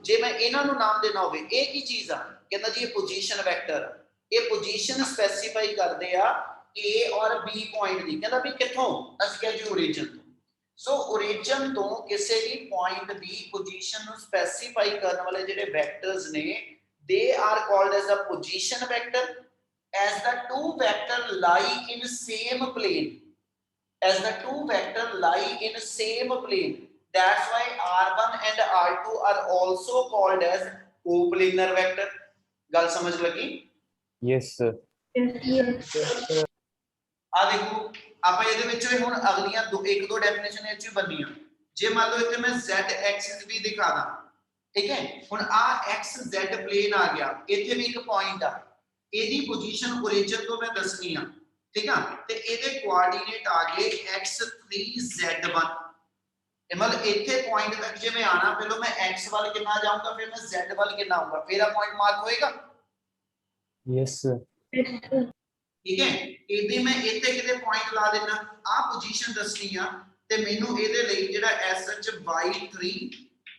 Speaker 1: ਜੇ ਮੈਂ ਇਹਨਾਂ ਨੂੰ ਨਾਮ ਦੇਣਾ ਹੋਵੇ, ਇਹ ਕੀ ਚੀਜ਼ ਆ? ਕਹਿੰਦਾ ਜੀ ਇਹ ਪੋਜੀਸ਼ਨ ਵੈਕਟਰ, ਇਹ ਪੋਜੀਸ਼ਨ ਸਪੈਸੀਫਾਈ ਕਰਦੇ ਆ A ਔਰ B ਪੁਆਇੰਟ ਦੀ। ਕਹਿੰਦਾ ਵੀ ਕਿੱਥੋਂ? ਅਸੀਂ ਕਿਹਾ ਜੀ origin ਤੋਂ। ਸੋ origin ਤੋਂ ਕਿਸੇ ਵੀ ਪੁਆਇੰਟ ਦੀ ਪੋਜੀਸ਼ਨ ਨੂੰ ਸਪੈਸੀਫਾਈ ਕਰਨ ਵਾਲੇ ਜਿਹੜੇ ਵੈਕਟਰਸ ਨੇ they are called as a position vector as the two vector lie in same plane as the two vector lie in same plane that's why r1 and r2 are also called as coplanar vector ਗੱਲ ਸਮਝ ਲੱਗੀ
Speaker 2: yes sir
Speaker 3: Yes.
Speaker 1: ਆ ਦੇਖੋ ਆਪਾਂ ਇਹਦੇ ਵਿੱਚੋਂ ਹੀ ਹੁਣ ਅਗਲੀਆਂ ਇੱਕ ਦੋ ਡੈਫੀਨੇਸ਼ਨ ਇਹ ਚ ਬੰਨੀਆਂ ਜੇ ਮੰਨ ਲਓ ਇੱਥੇ ਮੈਂ z ਐਕਸਿਸ ਵੀ ਦਿਖਾ ਦਾਂ ਠੀਕ ਹੈ ਹੁਣ ਆ x z ਪਲੇਨ ਆ ਗਿਆ ਇੱਥੇ ਵੀ ਇੱਕ ਪੁਆਇੰਟ ਆ ਇਹਦੀ ਪੋਜੀਸ਼ਨ origin ਤੋਂ ਮੈਂ ਦੱਸਣੀ ਆ ਠੀਕ ਆ ਤੇ ਇਹਦੇ ਕੋਆਰਡੀਨੇਟ ਆ ਗਏ x3 z1 ਇਹ ਮਤਲਬ ਇੱਥੇ ਪੁਆਇੰਟ ਤੱਕ ਜੇ ਮੈਂ ਆਣਾ ਪਹਿਲਾਂ ਮੈਂ x ਵੱਲ ਕਿੰਨਾ ਜਾਊਂਗਾ ਫਿਰ ਮੈਂ z ਵੱਲ ਕਿੰਨਾ ਆਊਂਗਾ ਫਿਰ ਆ ਪੁਆਇੰਟ ਮਾਰਕ ਹੋਏਗਾ
Speaker 2: yes sir
Speaker 3: Yes, sir.
Speaker 1: ਠੀਕ ਹੈ ਇਹਦੇ ਮੈਂ ਇੱਥੇ ਕਿਤੇ ਪੁਆਇੰਟ ਲਾ ਦੇਣਾ ਆ ਪੋਜੀਸ਼ਨ ਦੱਸਣੀ ਆ ਤੇ ਮੈਨੂੰ ਇਹਦੇ ਲਈ ਜਿਹੜਾ SH y3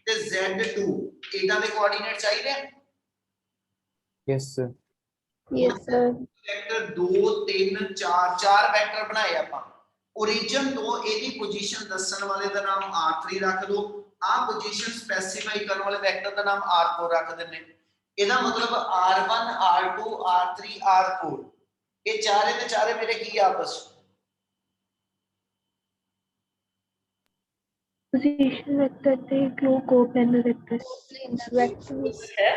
Speaker 1: ਤੇ z2 ਇਹਨਾਂ ਦੇ ਕੋਆਰਡੀਨੇਟ ਚਾਹੀਦੇ ਆ
Speaker 2: yes sir
Speaker 3: Yes, sir.
Speaker 1: Vector 2 3 4 ਚਾਰ ਵੈਕਟਰ ਬਣਾਏ ਆਪਾਂ origin ਤੋਂ ਇਹਦੀ ਪੋਜੀਸ਼ਨ ਦੱਸਣ ਵਾਲੇ ਦਾ ਨਾਮ r3 ਰੱਖ ਲਓ ਆ ਪੋਜੀਸ਼ਨ ਸਪੈਸੀਫਾਈ ਕਰਨ ਵਾਲੇ ਵੈਕਟਰ ਦਾ ਨਾਮ r4 ਰੱਖ ਦਿੰਨੇ ਇਹਦਾ ਮਤਲਬ r1 r2 r3 r4 ਇਹ ਚਾਰੇ ਦੇ ਚਾਰੇ ਮੇਰੇ ਕੀ ਆ ਆਪਸ
Speaker 3: Position vector ਤੇ coplanar vector. Vector.
Speaker 1: ਹੈ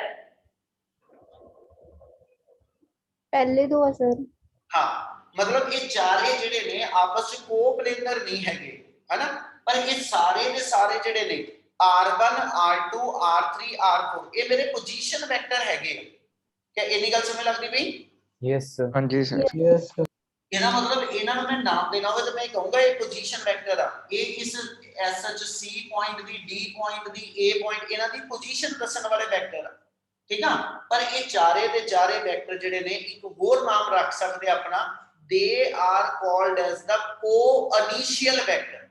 Speaker 3: ਪਹਿਲੇ ਦੋ ਆ ਸਰ
Speaker 1: ਹਾਂ ਮਤਲਬ ਇਹ ਚਾਰੇ ਜਿਹੜੇ ਨੇ ਆਪਸ ਵਿੱਚ ਕੋਪਲੇਨਰ ਨਹੀਂ ਹੈਗੇ ਹਨਾ ਪਰ ਇਹ ਸਾਰੇ ਦੇ ਸਾਰੇ ਜਿਹੜੇ ਨੇ r1 r2 r3 r4 ਇਹ ਮੇਰੇ ਪੋਜੀਸ਼ਨ ਵੈਕਟਰ ਹੈਗੇ ਕਿ ਇੰਨੀ ਗੱਲ ਸਮਝ ਲੱਗਦੀ ਪਈ
Speaker 2: yes sir
Speaker 6: हाँ जी सर
Speaker 2: yes sir
Speaker 1: ਇਹਦਾ ਮਤਲਬ ਇਹਨਾਂ ਨੂੰ ਮੈਂ ਨਾਮ ਦੇਣਾ ਹੋਵੇ ਤਾਂ ਮੈਂ ਕਹੂੰਗਾ ਇਹ ਪੋਜੀਸ਼ਨ ਵੈਕਟਰ ਆ ਇਹ ਇਸ ਐਸਐਚ ਸੀ ਪੁਆਇੰਟ ਦੀ ਡੀ ਪੁਆਇੰਟ ਦੀ ਏ ਪੁਆਇੰਟ ਇਹਨਾਂ ਦੀ ਪੋਜੀਸ਼ਨ ਦੱਸਣ ਵਾਲੇ ਵੈਕਟਰ ਆ ਠੀਕ ਆ ਪਰ ਇਹ ਚਾਰੇ ਦੇ ਚਾਰੇ ਵੈਕਟਰ ਜਿਹੜੇ ਨੇ ਇੱਕ ਹੋਰ ਨਾਮ ਰੱਖ ਸਕਦੇ ਆਪਣਾ they are called as the co-initial vector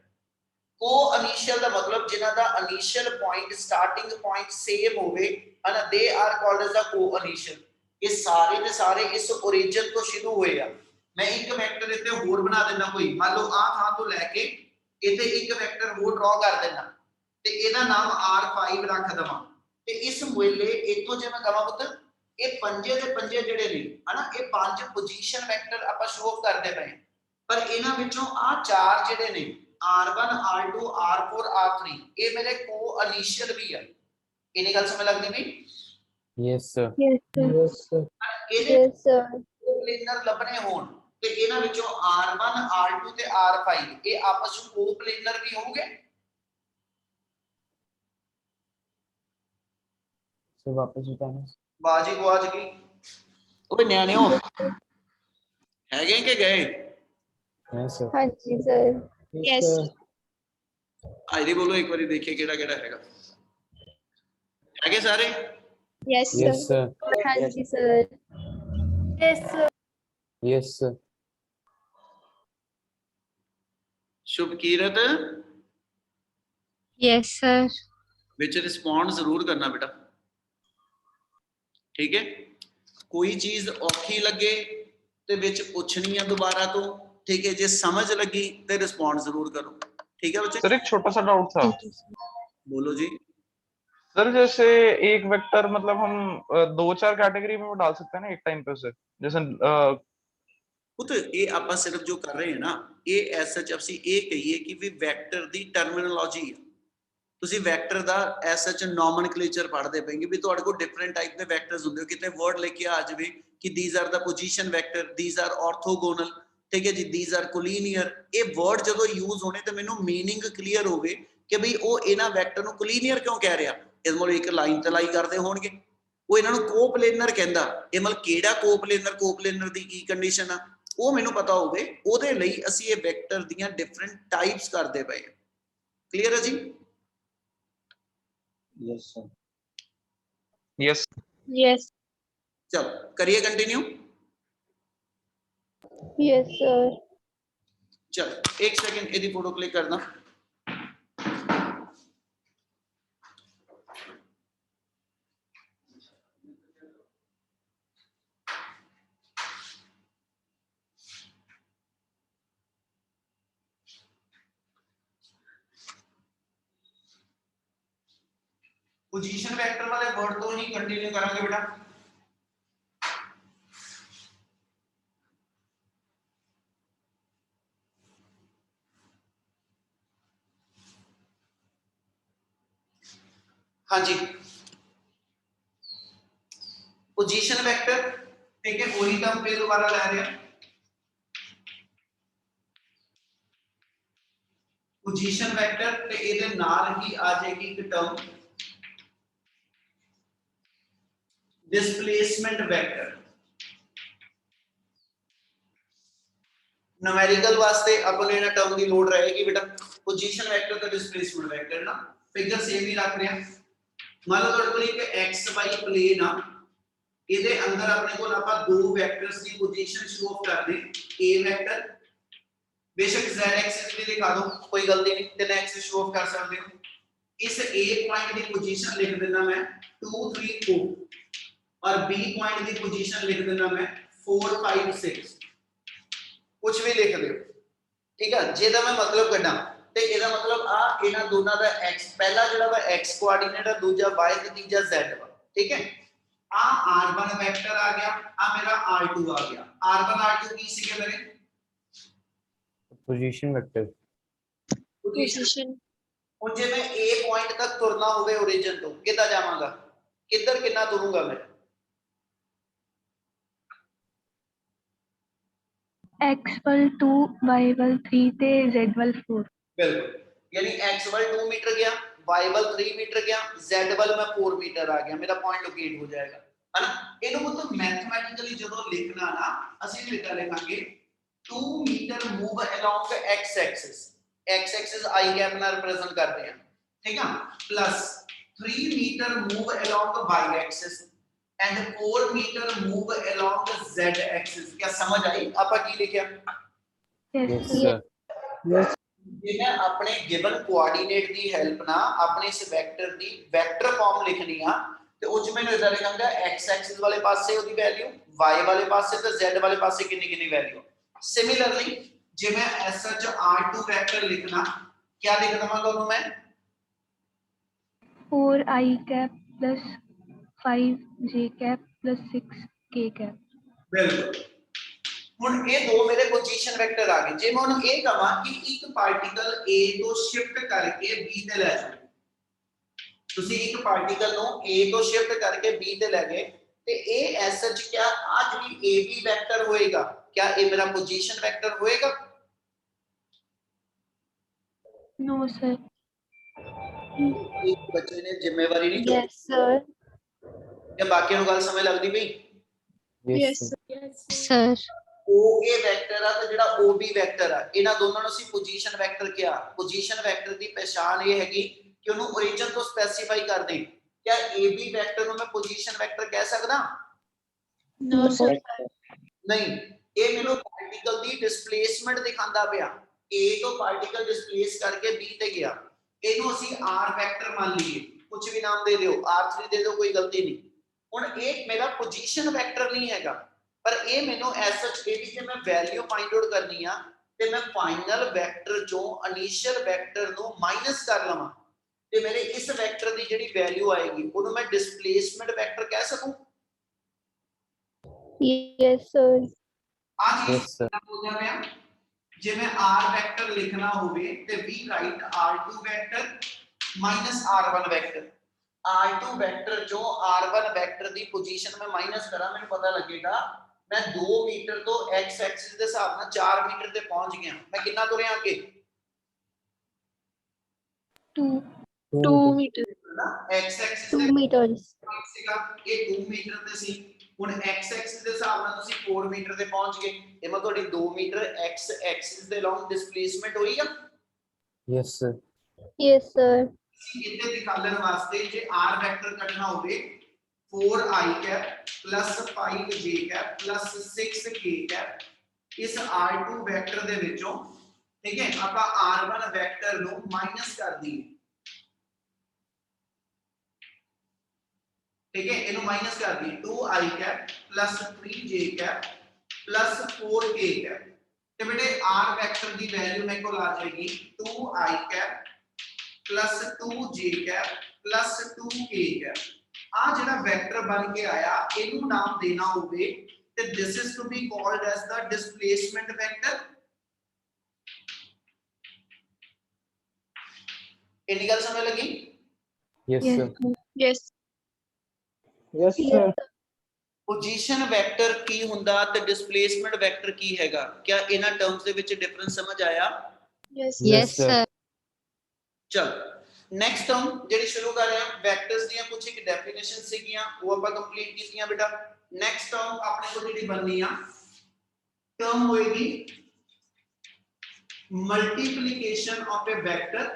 Speaker 1: co-initial ਦਾ ਮਤਲਬ ਜਿਨ੍ਹਾਂ ਦਾ initial point starting point same ਹੋਵੇ ਹਨਾ they are called as the co-initial ਇਹ ਸਾਰੇ ਦੇ ਸਾਰੇ ਇਸ origin ਤੋਂ ਸ਼ੁਰੂ ਹੋਏ ਆ ਮੈਂ ਇੱਕ ਵੈਕਟਰ ਇੱਥੇ ਹੋਰ ਬਣਾ ਦਿੰਦਾ ਕੋਈ ਮੰਨ ਲਓ ਆਹ ਥਾਂ ਤੋਂ ਲੈ ਕੇ ਇੱਥੇ ਇੱਕ ਵੈਕਟਰ ਹੋਰ ਡਰਾ ਕਰ ਦੇਣਾ ਤੇ ਇਹਦਾ ਨਾਮ r5 ਰੱਖ ਦਵਾਂ ਤੇ ਇਸ ਮੁੱਲੇ ਇਤੋਂ ਜੇ ਮੈਂ ਕਹਾਂ ਪੁੱਤ ਇਹ ਪੰਜੇ ਦੇ ਪੰਜੇ ਜਿਹੜੇ ਨੇ ਹਨਾ ਇਹ ਪੰਜ ਪੋਜੀਸ਼ਨ ਵੈਕਟਰ ਆਪਾਂ ਸ਼ੋ ਕਰਦੇ ਪਏ ਪਰ ਇਹਨਾਂ ਵਿੱਚੋਂ ਆਹ ਚਾਰ ਜਿਹੜੇ ਨੇ r1 r2 r4 r3 ਇਹ ਮੇਰੇ ਕੋ ਇਨੀਸ਼ੀਅਲ ਵੀ ਆ ਇਹਨੇ ਗੱਲ ਸਮਝ ਲੱਗਦੀ ਵੀ
Speaker 2: yes sir
Speaker 3: Yes, sir.
Speaker 2: yes sir
Speaker 1: ਇਹਦੇ
Speaker 3: Yes, sir.
Speaker 1: ਕੋਪਲੇਨਰ ਲੱਭਣੇ ਹੋਣ ਤੇ ਇਹਨਾਂ ਵਿੱਚੋਂ r1 r2 ਤੇ r5 ਇਹ ਆਪਸ ਵਿੱਚ ਕੋਪਲੇਨਰ ਵੀ ਹੋਣਗੇ
Speaker 2: sir वापस बताना
Speaker 1: ਬਾਜੀ ਗਵਾਚ ਗਈ ਓਏ ਨਿਆਣਿਓ ਹੈਗੇ ਕਿ ਗਏ
Speaker 2: yes sir
Speaker 3: ਹਾਂਜੀ ਸਰ
Speaker 5: Yes.
Speaker 1: ਆਈਡੀ ਬੋਲੋ ਇੱਕ ਵਾਰੀ ਦੇਖੀਏ ਕਿਹੜਾ ਕਿਹੜਾ ਹੈਗਾ ਹੈਗੇ ਸਾਰੇ
Speaker 5: Yes, sir.
Speaker 2: yes sir
Speaker 3: ਹਾਂਜੀ sir Yes, sir.
Speaker 2: yes sir
Speaker 1: ਸ਼ੁਭਕੀਰਤ
Speaker 5: Yes, sir.
Speaker 1: ਵਿੱਚ ਰਿਸਪੌਂਡ ਜ਼ਰੂਰ ਕਰਨਾ ਬੇਟਾ ਠੀਕ ਹੈ ਕੋਈ ਚੀਜ਼ ਔਖੀ ਲੱਗੇ ਤੇ ਵਿੱਚ ਪੁੱਛਣੀ ਆ ਦੁਬਾਰਾ ਤੋਂ ठीक है जे समझ लगी तो रिस्पॉन्ड जरूर करो ठीक है बच्चे
Speaker 7: सर एक छोटा सा डाउट था
Speaker 1: बोलो जी
Speaker 7: सर जैसे एक वेक्टर मतलब हम दो चार कैटेगरी में डाल सकते हैं ना एक टाइम पे सर जैसे
Speaker 1: तो ये आप सिर्फ जो कर रहे हैं ना ये एज सच ਅਸੀਂ ਇਹ ਕਹੀਏ ਕਿ ਵੀ ਵੈਕਟਰ ਦੀ ਟਰਮੀਨੋਲੋਜੀ ਹੈ ਤੁਸੀਂ ਵੈਕਟਰ ਦਾ ਐਸ ਸਚ ਨੋਮਨਕਲੇਚਰ ਪੜ੍ਹਦੇ ਪਏਗੇ ਵੀ ਤੁਹਾਡੇ ਕੋਲ ਡਿਫਰੈਂਟ ਟਾਈਪ ਦੇ ਵੈਕਟਰਸ ਹੁੰਦੇ ਹੋ ਕਿਤੇ ਵਰਡ ਲਿਖ ਕੇ ਆ ਜਾਵੇ ਕਿ these are the position vector these are orthogonal ਠੀਕ ਹੈ ਜੀ ਥੀਸ ਆਰ ਕੋਲੀਨੀਅਰ ਇਹ ਵਰਡ ਜਦੋਂ ਯੂਜ਼ ਹੋਣੇ ਤੇ ਮੈਨੂੰ ਮੀਨਿੰਗ ਕਲੀਅਰ ਹੋਵੇ ਕਿ ਭਈ ਉਹ ਇਹਨਾਂ ਵੈਕਟਰ ਨੂੰ ਕੋਲੀਨੀਅਰ ਕਿਉਂ ਕਹਿ ਰਿਹਾ ਇਸ ਮਤਲਬ ਇੱਕ ਲਾਈਨ ਤੇ ਲਾਈ ਕਰਦੇ ਹੋਣਗੇ ਉਹ ਇਹਨਾਂ ਨੂੰ ਕੋਪਲੇਨਰ ਕਹਿੰਦਾ ਇਹ ਮਤਲਬ ਕਿਹੜਾ ਕੋਪਲੇਨਰ ਦੀ ਕੀ ਕੰਡੀਸ਼ਨ ਆ ਉਹ ਮੈਨੂੰ ਪਤਾ ਹੋਵੇ ਉਹਦੇ ਲਈ ਅਸੀਂ ਇਹ ਵੈਕਟਰ ਦੀਆਂ ਡਿਫਰੈਂਟ ਟਾਈਪਸ ਕਰਦੇ ਪਏ ਕਲੀਅਰ ਹੈ ਜੀ
Speaker 4: yes sir
Speaker 7: यस
Speaker 5: Yes.
Speaker 1: ਚਲੋ ਕਰੀਏ ਕੰਟੀਨਿਊ
Speaker 3: Yes, sir.
Speaker 1: चल एक सेकंड यदि फोटो क्लिक करना पोजीशन वेक्टर वाले वर्ड तो ही कंटिन्यू करेंगे बेटा। हाँ जी, पोजीशन वेक्टर, ठीक है, वही टर्म फिर दोबारा ला रहे हैं। पोजीशन वेक्टर ते ਇਹਦੇ ਨਾਲ ਹੀ ਆ ਜਾਏਗੀ ਇੱਕ ਟਰਮ डिस्प्लेसमेंट वेक्टर। न्यूमेरिकल वास्ते अपन ਇਹਨਾਂ ਟਰਮ ਦੀ ਲੋੜ ਰਹੇਗੀ बेटा, पोजीशन वेक्टर ਤੇ डिस्प्लेसमेंट वेक्टर ना फिगर सेम ही रख रहे हैं। मान लो ਤੁਹਾਡੇ ਕੋਲ ਇੱਕ xy प्लेन आ, ਇਹਦੇ ਅੰਦਰ ਆਪਣੇ ਕੋਲ ਆਪਾਂ ਦੋ ਵੈਕਟਰਸ ਦੀ ਪੋਜੀਸ਼ਨ ਸ਼ੋ ਆਫ ਕਰਦੇ, a वेक्टर बेशक z एक्सिस भी दिखा दो, कोई गलती नहीं, 3 एक्सिस शो ऑफ कर सकते हो। इस a पॉइंट की पोजीशन लिख देना मैं 2 3 4 और b पॉइंट की पोजीशन लिख देना मैं 4 5 6, कुछ भी लिख दो, ठीक है। जेदा मैं मतलब कढा ते ਇਹਦਾ मतलब आ ਇਹਨਾਂ ਦੋਨਾਂ ਦਾ x, ਪਹਿਲਾ ਜਿਹੜਾ ਵਾ x ਕੋਆਰਡੀਨੇਟ ਹੈ, ਦੂਜਾ y ਤੇ ਤੀਜਾ z ਵਾ, ठीक है। आ r1 वेक्टर आ गया, आ मेरा r2 आ गया। r1 r2 की सीखे मेरे
Speaker 2: पोजीशन वेक्टर।
Speaker 5: पोजीशन
Speaker 1: ਹੁਣ ਜੇ ਮੈਂ a ਪੁਆਇੰਟ ਤੱਕ ਤੁਰਨਾ ਹੋਵੇ origin ਤੋਂ, ਕਿੱਦਾਂ ਜਾਵਾਂਗਾ, ਕਿੱਧਰ ਕਿੰਨਾ ਤੁਰੂੰਗਾ ਮੈਂ?
Speaker 3: x ਵੱਲ 2 y ਵੱਲ 3 ਤੇ z ਵੱਲ 4।
Speaker 1: ਬਿਲਕੁਲ, यानी x ਵੱਲ 2 मीटर गया, y ਵੱਲ 3 मीटर गया, z ਵੱਲ मैं 4 मीटर आ गया, मेरा पॉइंट लोकेट हो जाएगा, है ना। ਇਹਨੂੰ मतलब मैथमेटिकली ਜਦੋਂ ਲਿਖਣਾ ਨਾ ਅਸੀਂ ਲਿਖਾ ਲਿਖਾਂਗੇ 2 meter move along the x axis, x axis i cap ਨਾਲ रिप्रेजेंट करते हैं, ठीक है, plus 3 meter move along the y axis and 4 meter move along the z axis। क्या समझ आई आपा की लिखिਆ?
Speaker 2: Yes sir.
Speaker 1: ਜੇ ਮੈਂ ਆਪਣੇ ਗਿਵਨ ਕੋਆਰਡੀਨੇਟ ਦੀ ਹੈਲਪ ਨਾਲ ਆਪਣੇ ਇਸ ਵੈਕਟਰ ਦੀ ਵੈਕਟਰ ਫਾਰਮ ਲਿਖਣੀ ਆ ਤੇ ਉਹ ਚ ਮੈਨੂੰ ਇਦਾਂ ਲਿਖਾਂਗਾ x ਐਕਸਿਸ ਵਾਲੇ ਪਾਸੇ ਉਹਦੀ ਵੈਲਿਊ, y ਵਾਲੇ ਪਾਸੇ ਤੇ z ਵਾਲੇ ਪਾਸੇ ਕਿੰਨੀ ਕਿੰਨੀ ਵੈਲਿਊ। सिमिलरली ਜੇ ਮੈਂ ਐਸ ਸੱਚ r2 ਵੈਕਟਰ ਲਿਖਣਾ, क्या लिख ਦਵਾਂਗਾ ਉਹਨੂੰ ਮੈਂ
Speaker 3: 4i cap plus 5j cap plus 6k cap।
Speaker 1: ਬਿਲਕੁਲ। ਹੁਣ ਇਹ ਦੋ ਮੇਰੇ ਪੋਜੀਸ਼ਨ ਵੈਕਟਰ ਆ ਗਏ। ਜੇ ਮੈਂ ਉਹਨੂੰ ਇਹ ਕਹਾਂ ਕਿ ਇੱਕ ਪਾਰਟੀਕਲ A ਤੋਂ ਸ਼ਿਫਟ ਕਰਕੇ B ਤੇ ਲੈ ਜਾਓ, ਤੁਸੀਂ ਇੱਕ ਪਾਰਟੀਕਲ ਨੂੰ A ਤੋਂ ਸ਼ਿਫਟ ਕਰਕੇ B ਤੇ ਲੈ ਗਏ ਤੇ ਇਹ ਐਸ ਸੱਚ क्या आज भी AB वेक्टर होएगा? क्या ये मेरा पोजीशन वेक्टर होएगा?
Speaker 3: No sir.
Speaker 1: एक बच्चे ने जिम्मेवारी नहीं चुकी,
Speaker 3: यस सर।
Speaker 1: या बाकी ਨੂੰ ਗੱਲ ਸਮਝ ਲੱਗਦੀ ਪਈ?
Speaker 5: Yes
Speaker 3: sir.
Speaker 1: OA वेक्टर ਆ ਤੇ ਜਿਹੜਾ OB वेक्टर ਆ, ਇਹਨਾਂ ਦੋਨਾਂ ਨੂੰ ਅਸੀਂ ਪੋਜੀਸ਼ਨ वेक्टर ਕਿਹਾ। ਪੋਜੀਸ਼ਨ वेक्टर ਦੀ ਪਛਾਣ ਇਹ ਹੈਗੀ ਕਿ ਉਹਨੂੰ origin ਤੋਂ ਸਪੈਸੀਫਾਈ ਕਰ ਦੇ। क्या AB वेक्टर ਨੂੰ ਮੈਂ ਪੋਜੀਸ਼ਨ वेक्टर ਕਹਿ ਸਕਦਾ?
Speaker 5: नो सर
Speaker 1: नहीं, ਇਹ ਮੈਨੂੰ ਪਾਰਟੀਕਲ ਦੀ ਡਿਸਪਲੇਸਮੈਂਟ ਦਿਖਾਉਂਦਾ ਪਿਆ। A ਤੋਂ ਪਾਰਟੀਕਲ ਡਿਸਪਲੇਸ ਕਰਕੇ B ਤੇ ਗਿਆ, ਇਹਨੂੰ ਅਸੀਂ R वेक्टर ਮੰਨ ਲਈਏ, ਕੁਝ ਵੀ ਨਾਮ ਦੇ ਦਿਓ, R3 ਦੇ ਦਿਓ, ਕੋਈ ਗਲਤੀ ਨਹੀਂ। ਹੁਣ ਇਹ ਮੇਰਾ ਪੋਜੀਸ਼ਨ वेक्टर ਨਹੀਂ ਹੈਗਾ, ਪਰ ਇਹ ਮੈਨੂੰ ਐਸ ਸੱਚ ਇਹਦੀ ਜੇ ਮੈਂ ਵੈਲਿਊ ਫਾਈਂਡ ਆਊਟ ਕਰਨੀ ਆ ਤੇ ਮੈਂ ਫਾਈਨਲ ਵੈਕਟਰ ਚੋਂ ਇਨੀਸ਼ੀਅਲ ਵੈਕਟਰ ਨੂੰ ਮਾਈਨਸ ਕਰ ਲਵਾਂ ਤੇ ਮੇਰੇ ਇਸ ਵੈਕਟਰ ਦੀ ਜਿਹੜੀ ਵੈਲਿਊ ਆਏਗੀ ਉਹਨੂੰ ਮੈਂ ਡਿਸਪਲੇਸਮੈਂਟ ਵੈਕਟਰ ਕਹਿ ਸਕੂੰ।
Speaker 3: Yes sir.
Speaker 1: ਆ ਚੀਜ਼
Speaker 2: यस सर।
Speaker 1: ਬੋਲਦਾ ਪਿਆ। ਜੇ ਮੈਂ r ਵੈਕਟਰ ਲਿਖਣਾ ਹੋਵੇ ਤੇ we write r2 vector minus r1 vector. r2 vector ਜੋ r1 ਵੈਕਟਰ ਦੀ ਪੋਜੀਸ਼ਨ ਮੈਂ ਮਾਈਨਸ ਕਰਾਂ, ਮੈਨੂੰ ਪਤਾ ਲੱਗੇਗਾ मैं 2 मीटर तो x एक्सिस के हिसाब ਨਾਲ 4 मीटर ਤੇ ਪਹੁੰਚ ਗਿਆ। ਮੈਂ ਕਿੰਨਾ ਤੁਰਿਆ ਅੱਗੇ?
Speaker 5: 2 मीटर
Speaker 1: ਨਾ x एक्सिस
Speaker 3: 2 meters।
Speaker 1: ਸੀਗਾ, ਇਹ 2 मीटर ਤੇ ਸੀ। ਹੁਣ x एक्सिस ਦੇ ਹਿਸਾਬ ਨਾਲ ਤੁਸੀਂ 4 मीटर ਤੇ ਪਹੁੰਚ ਗਏ। ਇਹ ਮੈਂ ਤੁਹਾਡੀ 2 मीटर x एक्सिस ਦੇ ਲੌਂਗ ਡਿਸਪਲੇਸਮੈਂਟ ਹੋਈ ਆ।
Speaker 2: Yes sir.
Speaker 3: Yes sir.
Speaker 1: ਇੱਥੇ ਦਿਖਾਉਣ ਵਾਸਤੇ ਜੇ r ਵੈਕਟਰ ਕੱਢਣਾ ਹੋਵੇ 4i cap plus 5j cap plus 6k cap इस r2 वेक्टर ਦੇ ਵਿੱਚੋਂ, ਠੀਕ ਹੈ, ਆਪਾਂ r1 ਵੈਕਟਰ ਨੂੰ ਮਾਈਨਸ ਕਰ ਦਈਏ, ਠੀਕ ਹੈ, ਇਹਨੂੰ ਮਾਈਨਸ ਕਰ ਦਈਏ 2i cap plus 3j cap plus 4k cap ਤੇ ਬੇਟੇ r ਵੈਕਟਰ ਦੀ ਵੈਲਿਊ ਮੇਰੇ ਕੋਲ ਆ ਜਾਏਗੀ 2i cap plus 2j cap plus 2k cap ਆ ਜਿਹੜਾ ਵੈਕਟਰ ਬਣ ਕੇ ਆਇਆ ਇਹਨੂੰ ਨਾਮ ਦੇਣਾ ਹੋਵੇ ਤੇ this is to be called as the displacement vector। ਇੰਨੀ ਗੱਲ ਸਮਝ ਲੱਗੀ?
Speaker 2: Yes,
Speaker 3: Yes,
Speaker 2: sir.
Speaker 3: sir.
Speaker 5: Yes.
Speaker 6: Yes sir
Speaker 1: position vector ਕੀ ਹੁੰਦਾ ਤੇ ਡਿਸਪਲੇਸਮੈਂਟ ਵੈਕਟਰ ਕੀ ਹੈਗਾ? ਕਿਆ ਇਹਨਾਂ ਟਰਮਸ ਦੇ ਵਿੱਚ ਡਿਫਰੈਂਸ ਸਮਝ ਆਇਆ?
Speaker 5: Yes.
Speaker 2: Yes, sir.
Speaker 1: ਚਲ ਨੈਕਸਟ ਟਰਮ ਜਿਹੜੀ ਸ਼ੁਰੂ ਕਰ ਰਹੇ ਹਾਂ ਵੈਕਟਰਸ ਦੀਆਂ ਕੁਝ ਇੱਕ ਡੈਫੀਨੇਸ਼ਨ ਸੀਗੀਆਂ ਉਹ ਆਪਾਂ ਕੰਪਲੀਟ ਕੀਤੀਆਂ ਬੇਟਾ। ਨੈਕਸਟ ਟਰਮ ਆਪਣੇ ਕੋਲ ਜਿਹੜੀ ਬਣਨੀ ਆ ਟਰਮ ਹੋਏਗੀ multiplication of a vector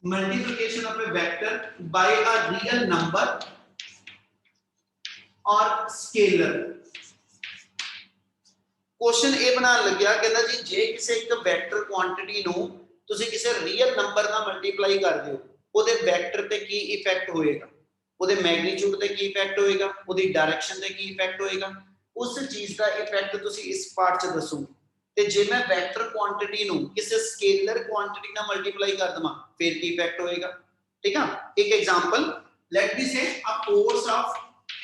Speaker 1: multiplication of a vector by a real number or scalar। Question ਇਹ ਬਣਾਉਣ ਲੱਗਿਆ ਕਹਿੰਦਾ ਜੀ ਜੇ ਕਿਸੇ ਇੱਕ ਵੈਕਟਰ ਕੁਆਂਟੀਟੀ ਨੂੰ ਤੁਸੀਂ ਕਿਸੇ ਰੀਅਲ ਨੰਬਰ ਨਾਲ ਮਲਟੀਪਲਾਈ ਕਰਦੇ ਹੋ ਉਹਦੇ ਵੈਕਟਰ ਤੇ ਕੀ ਇਫੈਕਟ ਹੋਏਗਾ, ਉਹਦੇ ਮੈਗਨੀਟਿਊਡ ਤੇ ਕੀ ਇਫੈਕਟ ਹੋਏਗਾ, ਉਹਦੀ ਡਾਇਰੈਕਸ਼ਨ ਤੇ ਕੀ ਇਫੈਕਟ ਹੋਏਗਾ, ਉਸ ਚੀਜ਼ ਦਾ ਇਫੈਕਟ ਤੁਸੀਂ ਇਸ ਪਾਰਟ 'ਚ ਦੱਸੋਗੇ। ਤੇ ਜੇ ਮੈਂ ਵੈਕਟਰ ਕੁਆਂਟੀਟੀ ਨੂੰ ਕਿਸੇ ਸਕੇਲਰ ਕੁਆਂਟੀਟੀ ਨਾਲ ਮਲਟੀਪਲਾਈ ਕਰ ਦਵਾਂ ਫਿਰ ਕੀ ਇਫੈਕਟ ਹੋਏਗਾ। ਠੀਕ ਆ, ਇੱਕ example let me say a force of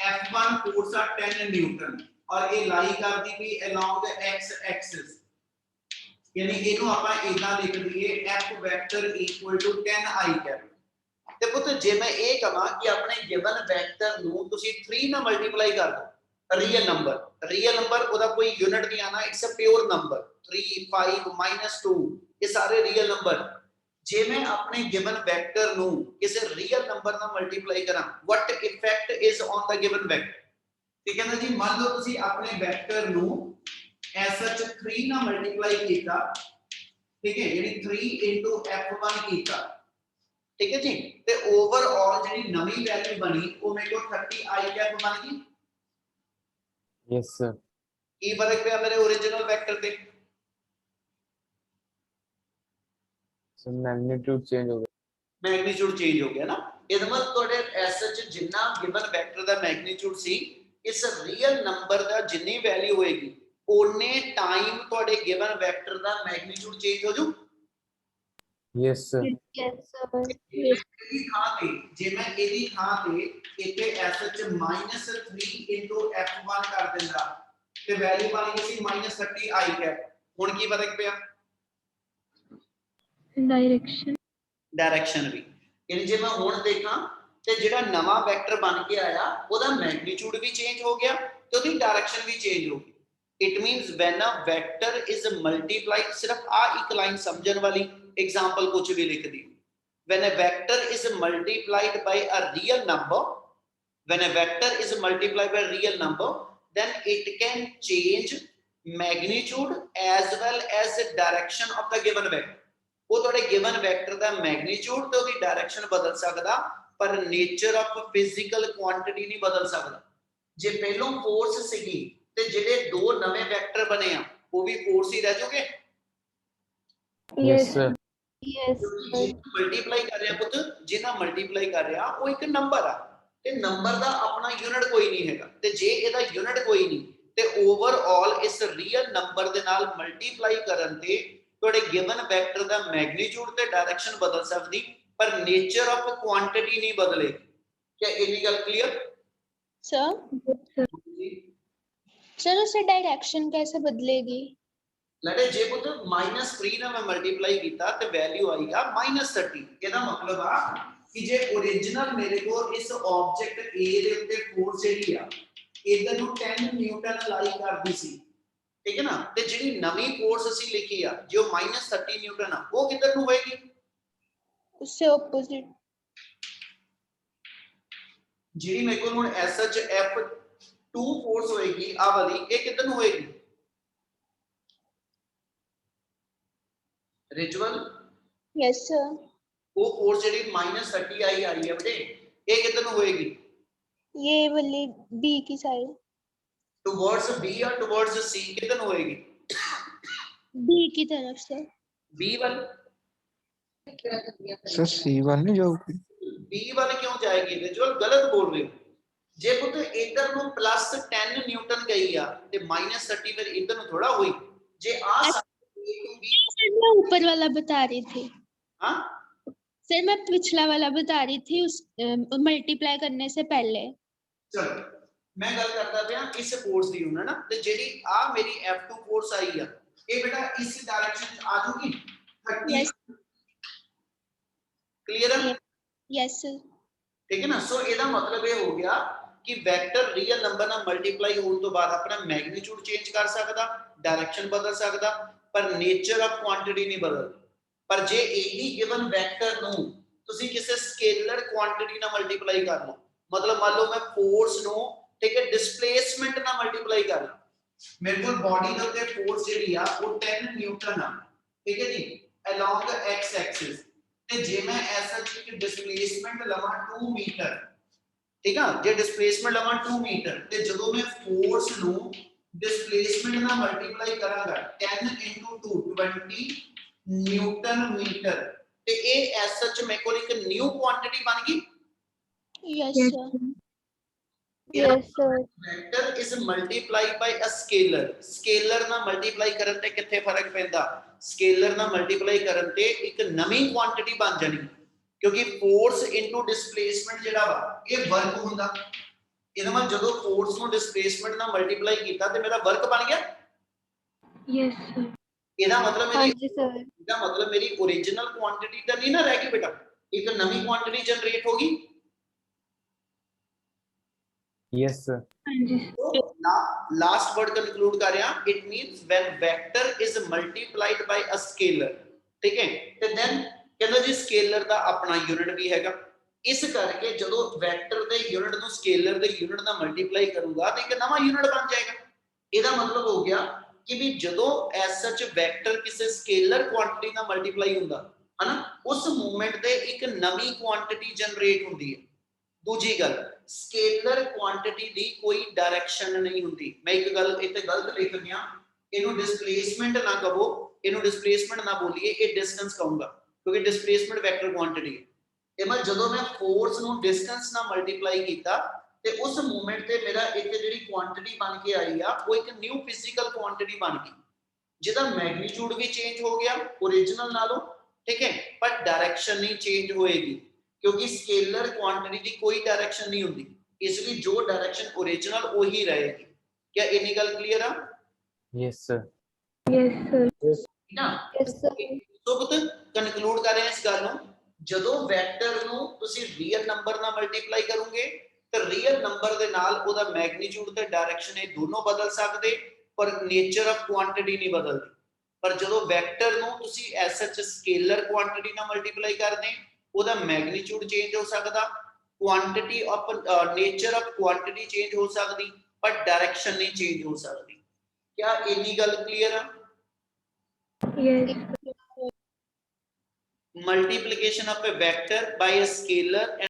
Speaker 1: F1 force ਆ 10 ਨਿਊਟਨ ਔਰ ਇਹ ਲਾਈ ਕਰਦੀ ਵੀ ਅਲੋਂਗ ਦ x ਐਕਸਿਸ, ਯਾਨੀ ਇਹਨੂੰ ਆਪਾਂ ਇਦਾਂ ਲਿਖ ਦਈਏ F vector equal to 10i cap. ਤੇ ਪੁੱਤ ਜੇ ਮੈਂ ਇਹ ਕਹਾਂ ਕਿ ਆਪਣੇ ਗਿਵਨ ਵੈਕਟਰ ਨੂੰ ਤੁਸੀਂ 3 ਨਾਲ ਮਲਟੀਪਲਾਈ ਕਰ ਦਿਓ real number ਉਹਦਾ ਕੋਈ ਯੂਨਿਟ ਨਹੀਂ ਆਣਾ, ਇਟਸ ਅ ਪਿਓਰ ਨੰਬਰ 3 5 -2 ਇਹ ਸਾਰੇ ਰੀਅਲ ਨੰਬਰ। ਜੇ ਮੈਂ ਆਪਣੇ ਗਿਵਨ ਵੈਕਟਰ ਨੂੰ ਕਿਸੇ ਰੀਅਲ ਨੰਬਰ ਨਾਲ ਮਲਟੀਪਲਾਈ ਕਰਾਂ what effect is on the given vector। ਠੀਕ ਹੈ ਨਾ ਜੀ, ਮੰਨ ਲਓ ਤੁਸੀਂ ਆਪਣੇ ਵੈਕਟਰ ਨੂੰ ਐਸ ਸੱਚ 3 ਨਾਲ ਮਲਟੀਪਲਾਈ ਕੀਤਾ, ਠੀਕ ਹੈ, ਯਾਨੀ 3 f1 ਕੀਤਾ, ਠੀਕ ਹੈ ਜੀ, ਤੇ ਓਵਰਆਲ ਜਿਹੜੀ ਨਵੀਂ ਵੈਲਿਊ ਬਣੀ ਉਹ ਮੇਰੇ ਕੋਲ 30i ਕੈਪ ਬਣ ਗਈ।
Speaker 2: Yes, sir.
Speaker 1: ਕੀ ਫਰਕ ਪਿਆ ਮੇਰੇ ओरिजिनल ਵੈਕਟਰ ਤੇ?
Speaker 2: So magnitude change हो गया.
Speaker 1: ਮੈਗਨੀਟਿਊਡ ਚੇਂਜ ਹੋ ਗਿਆ ਨਾ। ਇਹਦਾ ਮਤਲਬ ਤੁਹਾਡੇ ਐਸਐਚ ਜਿੰਨਾ ਗਿਵਨ ਵੈਕਟਰ ਦਾ ਮੈਗਨੀਟਿਊਡ ਸੀ ਇਸ ਰੀਅਲ ਨੰਬਰ ਦਾ ਜਿੰਨੀ ਵੈਲਿਊ ਹੋਏਗੀ ਓਨੇ ਟਾਈਮ ਤੁਹਾਡੇ ਗਿਵਨ ਵੈਕਟਰ ਦਾ ਮੈਗਨੀਟਿਊਡ ਚੇਂਜ ਹੋ ਜੂ।
Speaker 2: Yes, sir.
Speaker 5: Yes, sir.
Speaker 1: ਇਹਦੀ ਥਾਂ ਤੇ ਜੇ ਮੈਂ ਇਹਦੀ ਥਾਂ ਤੇ ਇੱਥੇ ਐਸਐਚ -3 f1 ਕਰ ਦਿੰਦਾ ਤੇ ਵੈਲਿਊ ਬਣ ਗਈ ਸੀ -30i ਕੈਪ। ਹੁਣ ਕੀ ਫਰਕ ਪਿਆ? ਡਾਇਰੈਕਸ਼ਨ ਵੀ, ਯਾਨੀ ਜੇ ਮੈਂ ਹੁਣ ਦੇਖਾਂ ਤੇ ਜਿਹੜਾ ਨਵਾਂ ਵੈਕਟਰ ਬਣ ਕੇ ਆਇਆ ਉਹਦਾ ਮੈਗਨੀਟਿਊਡ ਵੀ ਚੇਂਜ ਹੋ ਗਿਆ ਤੇ ਉਹਦੀ ਡਾਇਰੈਕਸ਼ਨ ਵੀ ਚੇਂਜ ਹੋ ਗਈ। It means when a vector is multiplied, ਸਿਰਫ ਆ ਇੱਕ ਲਾਈਨ ਸਮਝਣ ਵਾਲੀ ਐਗਜ਼ਾਮਪਲ ਕੁਝ ਵੀ ਲਿਖ ਦਿਓ। when a vector is multiplied by a real number, when a vector is multiplied by a real number, then it can change magnitude as well as the direction of the given vector। ਉਹ ਤੁਹਾਡੇ given vector ਦਾ magnitude ਤੇ ਉਹਦੀ direction ਬਦਲ ਸਕਦਾ ਪਰ nature of physical quantity ਨਹੀਂ ਬਦਲ ਸਕਦਾ। ਜੇ ਪਹਿਲੋਂ ਫੋਰਸ ਸੀਗੀ ਤੇ ਜਿਹੜੇ ਦੋ ਨਵੇਂ ਵੈਕਟਰ ਬਣੇ ਆ ਉਹ ਵੀ ਫੋਰਸ ਹੀ ਰਹਿ ਜਾਓਗੇ।
Speaker 2: Yes, sir.
Speaker 5: Yes.
Speaker 1: ਮਲਟੀਪਲਾਈ ਕਰ ਰਿਹਾ ਪੁੱਤ, ਜਿੰਨਾ ਮਲਟੀਪਲਾਈ ਕਰ ਰਿਹਾ ਉਹ ਇੱਕ ਨੰਬਰ ਆ ਤੇ ਨੰਬਰ ਦਾ ਆਪਣਾ ਯੂਨਿਟ ਕੋਈ ਨਹੀਂ ਹੈਗਾ ਤੇ ਜੇ ਇਹਦਾ ਯੂਨਿਟ ਕੋਈ ਨਹੀਂ ਤੇ ਓਵਰਆਲ ਇਸ ਰੀਅਲ ਨੰਬਰ ਦੇ ਨਾਲ ਮਲਟੀਪਲਾਈ ਕਰਨ ਤੇ ਤੁਹਾਡੇ ਗਿਵਨ ਵੈਕਟਰ ਦਾ ਮੈਗਨੀਟਿਊਡ ਤੇ ਡਾਇਰੈਕਸ਼ਨ ਬਦਲ ਸਕਦੀ ਪਰ ਨੇਚਰ ਆਫ ਕੁਆਂਟੀਟੀ ਨਹੀਂ ਬਦਲੇਗੀ। क्या इतनी गल क्लियर?
Speaker 5: सर उससे डायरेक्शन कैसे बदलेगी?
Speaker 1: लड़े जे पुत -3 ना मैं मल्टीप्लाई कीता ते वैल्यू आई आ -30। ਇਹਦਾ ਮਤਲਬ ਆ ਕਿ ਜੇ ओरिजिनल ਮੇਰੇ ਕੋਲ ਇਸ ਆਬਜੈਕਟ A ਦੇ ਉੱਤੇ ਫੋਰਸ ਜਿਹੜੀ ਆ ਇਧਰ ਨੂੰ 10 ਨਿਊਟਨ ਅਲਾਈ ਕਰਦੀ ਸੀ, ਠੀਕ ਹੈ ਨਾ, ਤੇ ਜਿਹੜੀ ਨਵੀਂ ਫੋਰਸ ਅਸੀਂ ਲਿਖੀ ਆ ਜੋ -30 ਨਿਊਟਨ ਆ ਉਹ ਕਿੱਧਰ ਨੂੰ ਹੋਏਗੀ?
Speaker 5: उससे ऑपोजिट।
Speaker 1: ਜਿਹੜੀ ਮੇਰੇ ਕੋਲ ਹੁਣ SHF2 ਫੋਰਸ ਹੋਏਗੀ ਆ ਵਾਲੀ ਇਹ ਕਿੱਧਰ ਨੂੰ ਹੋਏਗੀ? Ritual
Speaker 5: yes sir.
Speaker 1: वो फोर्स ਜਿਹੜੀ -30 आई आ रही है बेटे ये किधर ਨੂੰ ਹੋਏਗੀ?
Speaker 5: ये वाली बी की साइड।
Speaker 1: टुवर्ड्स बी या टुवर्ड्स सी किधर ਨੂੰ ਹੋਏਗੀ?
Speaker 5: बी की तरफ से।
Speaker 1: बी वाल
Speaker 6: सर सी वाल नहीं जाओगी?
Speaker 1: बी वाल क्यों जाएगी? रिचुअल गलत बोल रहे हो। ਜੇ ਪੁੱਤ ਇਧਰ ਨੂੰ +10 ਨਿਊਟਨ ਗਈ ਆ ਤੇ -30 ਫਿਰ ਇਧਰ ਨੂੰ ਥੋੜਾ ਹੋਈ। ਜੇ ਆ A to B
Speaker 5: सर मैं ऊपर वाला बता रही थी।
Speaker 1: हाँ
Speaker 5: सर मैं पिछला वाला बता रही थी, उस मल्टीप्लाई करने से पहले।
Speaker 1: चलो मैं गल करता पिया इस फोर्स दी हूं ना, ते जेडी आ मेरी F2 फोर्स आई आ, ये बेटा इस डायरेक्शन च आ जूगी 30।
Speaker 5: यस
Speaker 1: क्लियर है?
Speaker 5: Yes sir.
Speaker 1: ठीक है ना। सो ਇਹਦਾ मतलब ਇਹ ਹੋ ਗਿਆ ਕਿ ਵੈਕਟਰ ਰੀਅਲ ਨੰਬਰ ਨਾਲ ਮਲਟੀਪਲਾਈ ਹੋਣ ਤੋਂ ਬਾਅਦ ਆਪਣਾ ਮੈਗਨੀਟਿਊਡ ਚੇਂਜ ਕਰ ਸਕਦਾ, ਡਾਇਰੈਕਸ਼ਨ ਬਦਲ ਸਕਦਾ, ਪਰ ਨੇਚਰ ਆਫ ਕੁਆਂਟੀਟੀ ਨਹੀਂ ਬਦਲਦੀ। ਪਰ ਜੇ ਇਹੀ ਗਿਵਨ ਵੈਕਟਰ ਨੂੰ ਤੁਸੀਂ ਕਿਸੇ ਸਕੇਲਰ ਕੁਆਂਟੀਟੀ ਨਾਲ ਮਲਟੀਪਲਾਈ ਕਰ ਲਓ, ਮਤਲਬ ਮੰਨ ਲਓ ਮੈਂ ਫੋਰਸ ਨੂੰ ਠੀਕ ਹੈ ਡਿਸਪਲੇਸਮੈਂਟ ਨਾਲ ਮਲਟੀਪਲਾਈ ਕਰ ਲਾਂ, ਮੇਰੇ ਕੋਲ ਬਾਡੀ ਦੇ ਉੱਤੇ ਫੋਰਸ ਜਿਹੜੀ ਆ ਉਹ 10 ਨਿਊਟਨ ਆ, ਠੀਕ ਹੈ ਜੀ, ਅਲੋਂਗ x ਐਕਸਿਸ, ਤੇ ਜੇ ਮੈਂ ਐਸਾ ਕਿ ਡਿਸਪਲੇਸਮੈਂਟ ਲਵਾਂ 2 ਮੀਟਰ, ਠੀਕ ਆ, ਜੇ ਡਿਸਪਲੇਸਮੈਂਟ ਲਵਾਂ 2 ਮੀਟਰ, ਤੇ ਜਦੋਂ ਮੈਂ ਫੋਰਸ ਨੂੰ ਡਿਸਪਲੇਸਮੈਂਟ ਨਾਲ ਮਲਟੀਪਲਾਈ ਕਰਾਂਗਾ 10 2 20 ਨਿਊਟਨ ਮੀਟਰ, ਤੇ ਇਹ ਐਸ ਸੱਚ ਮੇਰੇ ਕੋਲ ਇੱਕ ਨਿਊ ਕੁਆਂਟੀਟੀ ਬਣ ਗਈ।
Speaker 5: Yes
Speaker 3: Yes,
Speaker 5: sir.
Speaker 3: sir.
Speaker 5: Yes sir.
Speaker 1: Vector is multiply by a scalar. Scalar ਨਾਲ ਮਲਟੀਪਲਾਈ ਕਰਨ ਤੇ ਕਿੱਥੇ ਫਰਕ ਪੈਂਦਾ? ਸਕੇਲਰ ਨਾਲ ਮਲਟੀਪਲਾਈ ਕਰਨ ਤੇ ਇੱਕ ਨਵੀਂ ਕੁਆਂਟੀਟੀ ਬਣ ਜਾਣੀ, ਕਿਉਂਕਿ ਫੋਰਸ ਇਨਟੂ ਡਿਸਪਲੇਸਮੈਂਟ ਜਿਹੜਾ ਵਾ ਇਹ ਵਰਕ ਹੁੰਦਾ। ਇਹਦਾ ਮਤਲਬ ਜਦੋਂ ਫੋਰਸ ਨੂੰ ਡਿਸਪਲੇਸਮੈਂਟ ਨਾਲ ਮਲਟੀਪਲਾਈ ਕੀਤਾ ਤੇ ਮੇਰਾ ਵਰਕ ਬਣ ਗਿਆ।
Speaker 3: Yes, sir.
Speaker 1: ਇਹਦਾ ਮਤਲਬ
Speaker 5: हाँ
Speaker 1: ਮੇਰੀ
Speaker 5: जी सर।
Speaker 1: ਇਹਦਾ ਮਤਲਬ ਮੇਰੀ ओरिजिनल ਕੁਆਂਟੀਟੀ ਤਾਂ ਨਹੀਂ ਨਾ ਰਹਿ ਗਈ ਬੇਟਾ, ਇੱਕ ਨਵੀਂ ਕੁਆਂਟੀਟੀ ਜਨਰੇਟ ਹੋ ਗਈ।
Speaker 2: yes sir,
Speaker 3: हाँ जी sir.
Speaker 1: लास्ट वर्ड कंक्लूड कर रहे हैं, it means when vector is multiplied by a scalar, ठीक है, ਤੇ then ਕਹਿੰਦਾ ਜੀ ਸਕੇਲਰ ਦਾ ਆਪਣਾ ਯੂਨਿਟ ਵੀ ਹੈਗਾ। ਇਸ ਕਰਕੇ ਜਦੋਂ ਵੈਕਟਰ ਦੇ ਯੂਨਿਟ ਨੂੰ ਸਕੇਲਰ ਦੇ ਯੂਨਿਟ ਨਾਲ ਮਲਟੀਪਲਾਈ ਕਰੂਗਾ ਤੇ ਇੱਕ ਨਵਾਂ ਯੂਨਿਟ ਬਣ ਜਾਏਗਾ। ਇਹਦਾ ਮਤਲਬ ਹੋ ਗਿਆ ਕਿ ਵੀ ਜਦੋਂ ਐਸ ਸੱਚ ਵੈਕਟਰ ਕਿਸੇ ਸਕੇਲਰ ਕੁਆਂਟੀਟੀ ਨਾਲ ਮਲਟੀਪਲਾਈ ਹੁੰਦਾ ਹੈ ਨਾ, ਉਸ ਮੂਵਮੈਂਟ ਤੇ ਇੱਕ ਨਵੀਂ ਕੁਆਂਟੀਟੀ ਜਨਰੇਟ ਹੁੰਦੀ ਹੈ। ਦੂਜੀ ਗੱਲ, ਸਕੇਲਰ ਕੁਆਂਟੀਟੀ ਦੀ ਕੋਈ ਡਾਇਰੈਕਸ਼ਨ ਨਹੀਂ ਹੁੰਦੀ। ਮੈਂ ਇੱਕ ਗੱਲ ਇੱਥੇ ਗਲਤ ਲਿਖ ਗਿਆ, ਇਹਨੂੰ ਡਿਸਪਲੇਸਮੈਂਟ ਨਾ ਕਹੋ, ਇਹਨੂੰ ਡਿਸਪਲੇਸਮੈਂਟ ਨਾ ਬੋਲੀਏ, ਇਹ ਡਿਸਟੈਂਸ ਕਹੂੰਗਾ, ਕਿਉਂਕਿ ਡਿਸਪਲੇਸਮੈਂਟ ਵੈਕਟਰ ਕੁਆਂਟੀਟੀ ਹੈ। ਇਹ ਮੈਂ ਜਦੋਂ ਮੈਂ ਫੋਰਸ ਨੂੰ ਡਿਸਟੈਂਸ ਨਾਲ ਮਲਟੀਪਲਾਈ ਕੀਤਾ ਤੇ ਉਸ ਮੂਵਮੈਂਟ ਤੇ ਮੇਰਾ ਇੱਥੇ ਜਿਹੜੀ ਕੁਆਂਟੀਟੀ ਬਣ ਕੇ ਆਈ ਆ ਉਹ ਇੱਕ ਨਿਊ ਫਿਜ਼ੀਕਲ ਕੁਆਂਟੀਟੀ ਬਣ ਗਈ, ਜਿਹਦਾ ਮੈਗਨੀਟਿਊਡ ਵੀ ਚੇਂਜ ਹੋ ਗਿਆ ओरिजिनल ਨਾਲੋਂ, ठीक है, पर डायरेक्शन नहीं चेंज होएगी क्योंकि स्केलर क्वांटिटी की कोई डायरेक्शन नहीं होती, इसलिए जो डायरेक्शन ओरिजिनल वही रहेगी। क्या इतनी गल क्लियर है?
Speaker 2: yes sir,
Speaker 3: Yes, sir.
Speaker 1: ना
Speaker 5: यस सर।
Speaker 1: तो पुੱਤ ਕੰਕਲੂਡ ਕਰ ਰਹੇ ਹਾਂ ਇਸ ਗੱਲ ਨੂੰ, ਜਦੋਂ ਵੈਕਟਰ ਨੂੰ ਤੁਸੀਂ ਰੀਅਲ ਨੰਬਰ ਨਾਲ ਮਲਟੀਪਲਾਈ ਕਰੋਗੇ ਤੇ ਰੀਅਲ ਨੰਬਰ ਦੇ ਨਾਲ ਉਹਦਾ ਮੈਗਨੀਟਿਊਡ ਤੇ ਡਾਇਰੈਕਸ਼ਨ ਇਹ ਦੋਨੋਂ ਬਦਲ ਸਕਦੇ, ਪਰ ਨੇਚਰ ਆਫ ਕੁਆਂਟੀਟੀ ਨਹੀਂ ਬਦਲਦੀ। ਪਰ ਜਦੋਂ ਵੈਕਟਰ ਨੂੰ ਤੁਸੀਂ ਐਸ ਸੱਚ ਸਕੇਲਰ ਕੁਆਂਟੀਟੀ ਨਾਲ ਮਲਟੀਪਲਾਈ ਕਰਦੇ, ਉਹਦਾ ਮੈਗਨੀਟਿਊਡ ਚੇਂਜ ਹੋ ਸਕਦਾ, quantity of nature of quantity change ਹੋ ਸਕਦੀ, ਪਰ डायरेक्शन नहीं चेंज हो सकती। क्या इतनी गल क्लियर है?
Speaker 3: Yes.
Speaker 1: Multiplication of a vector by a scalar and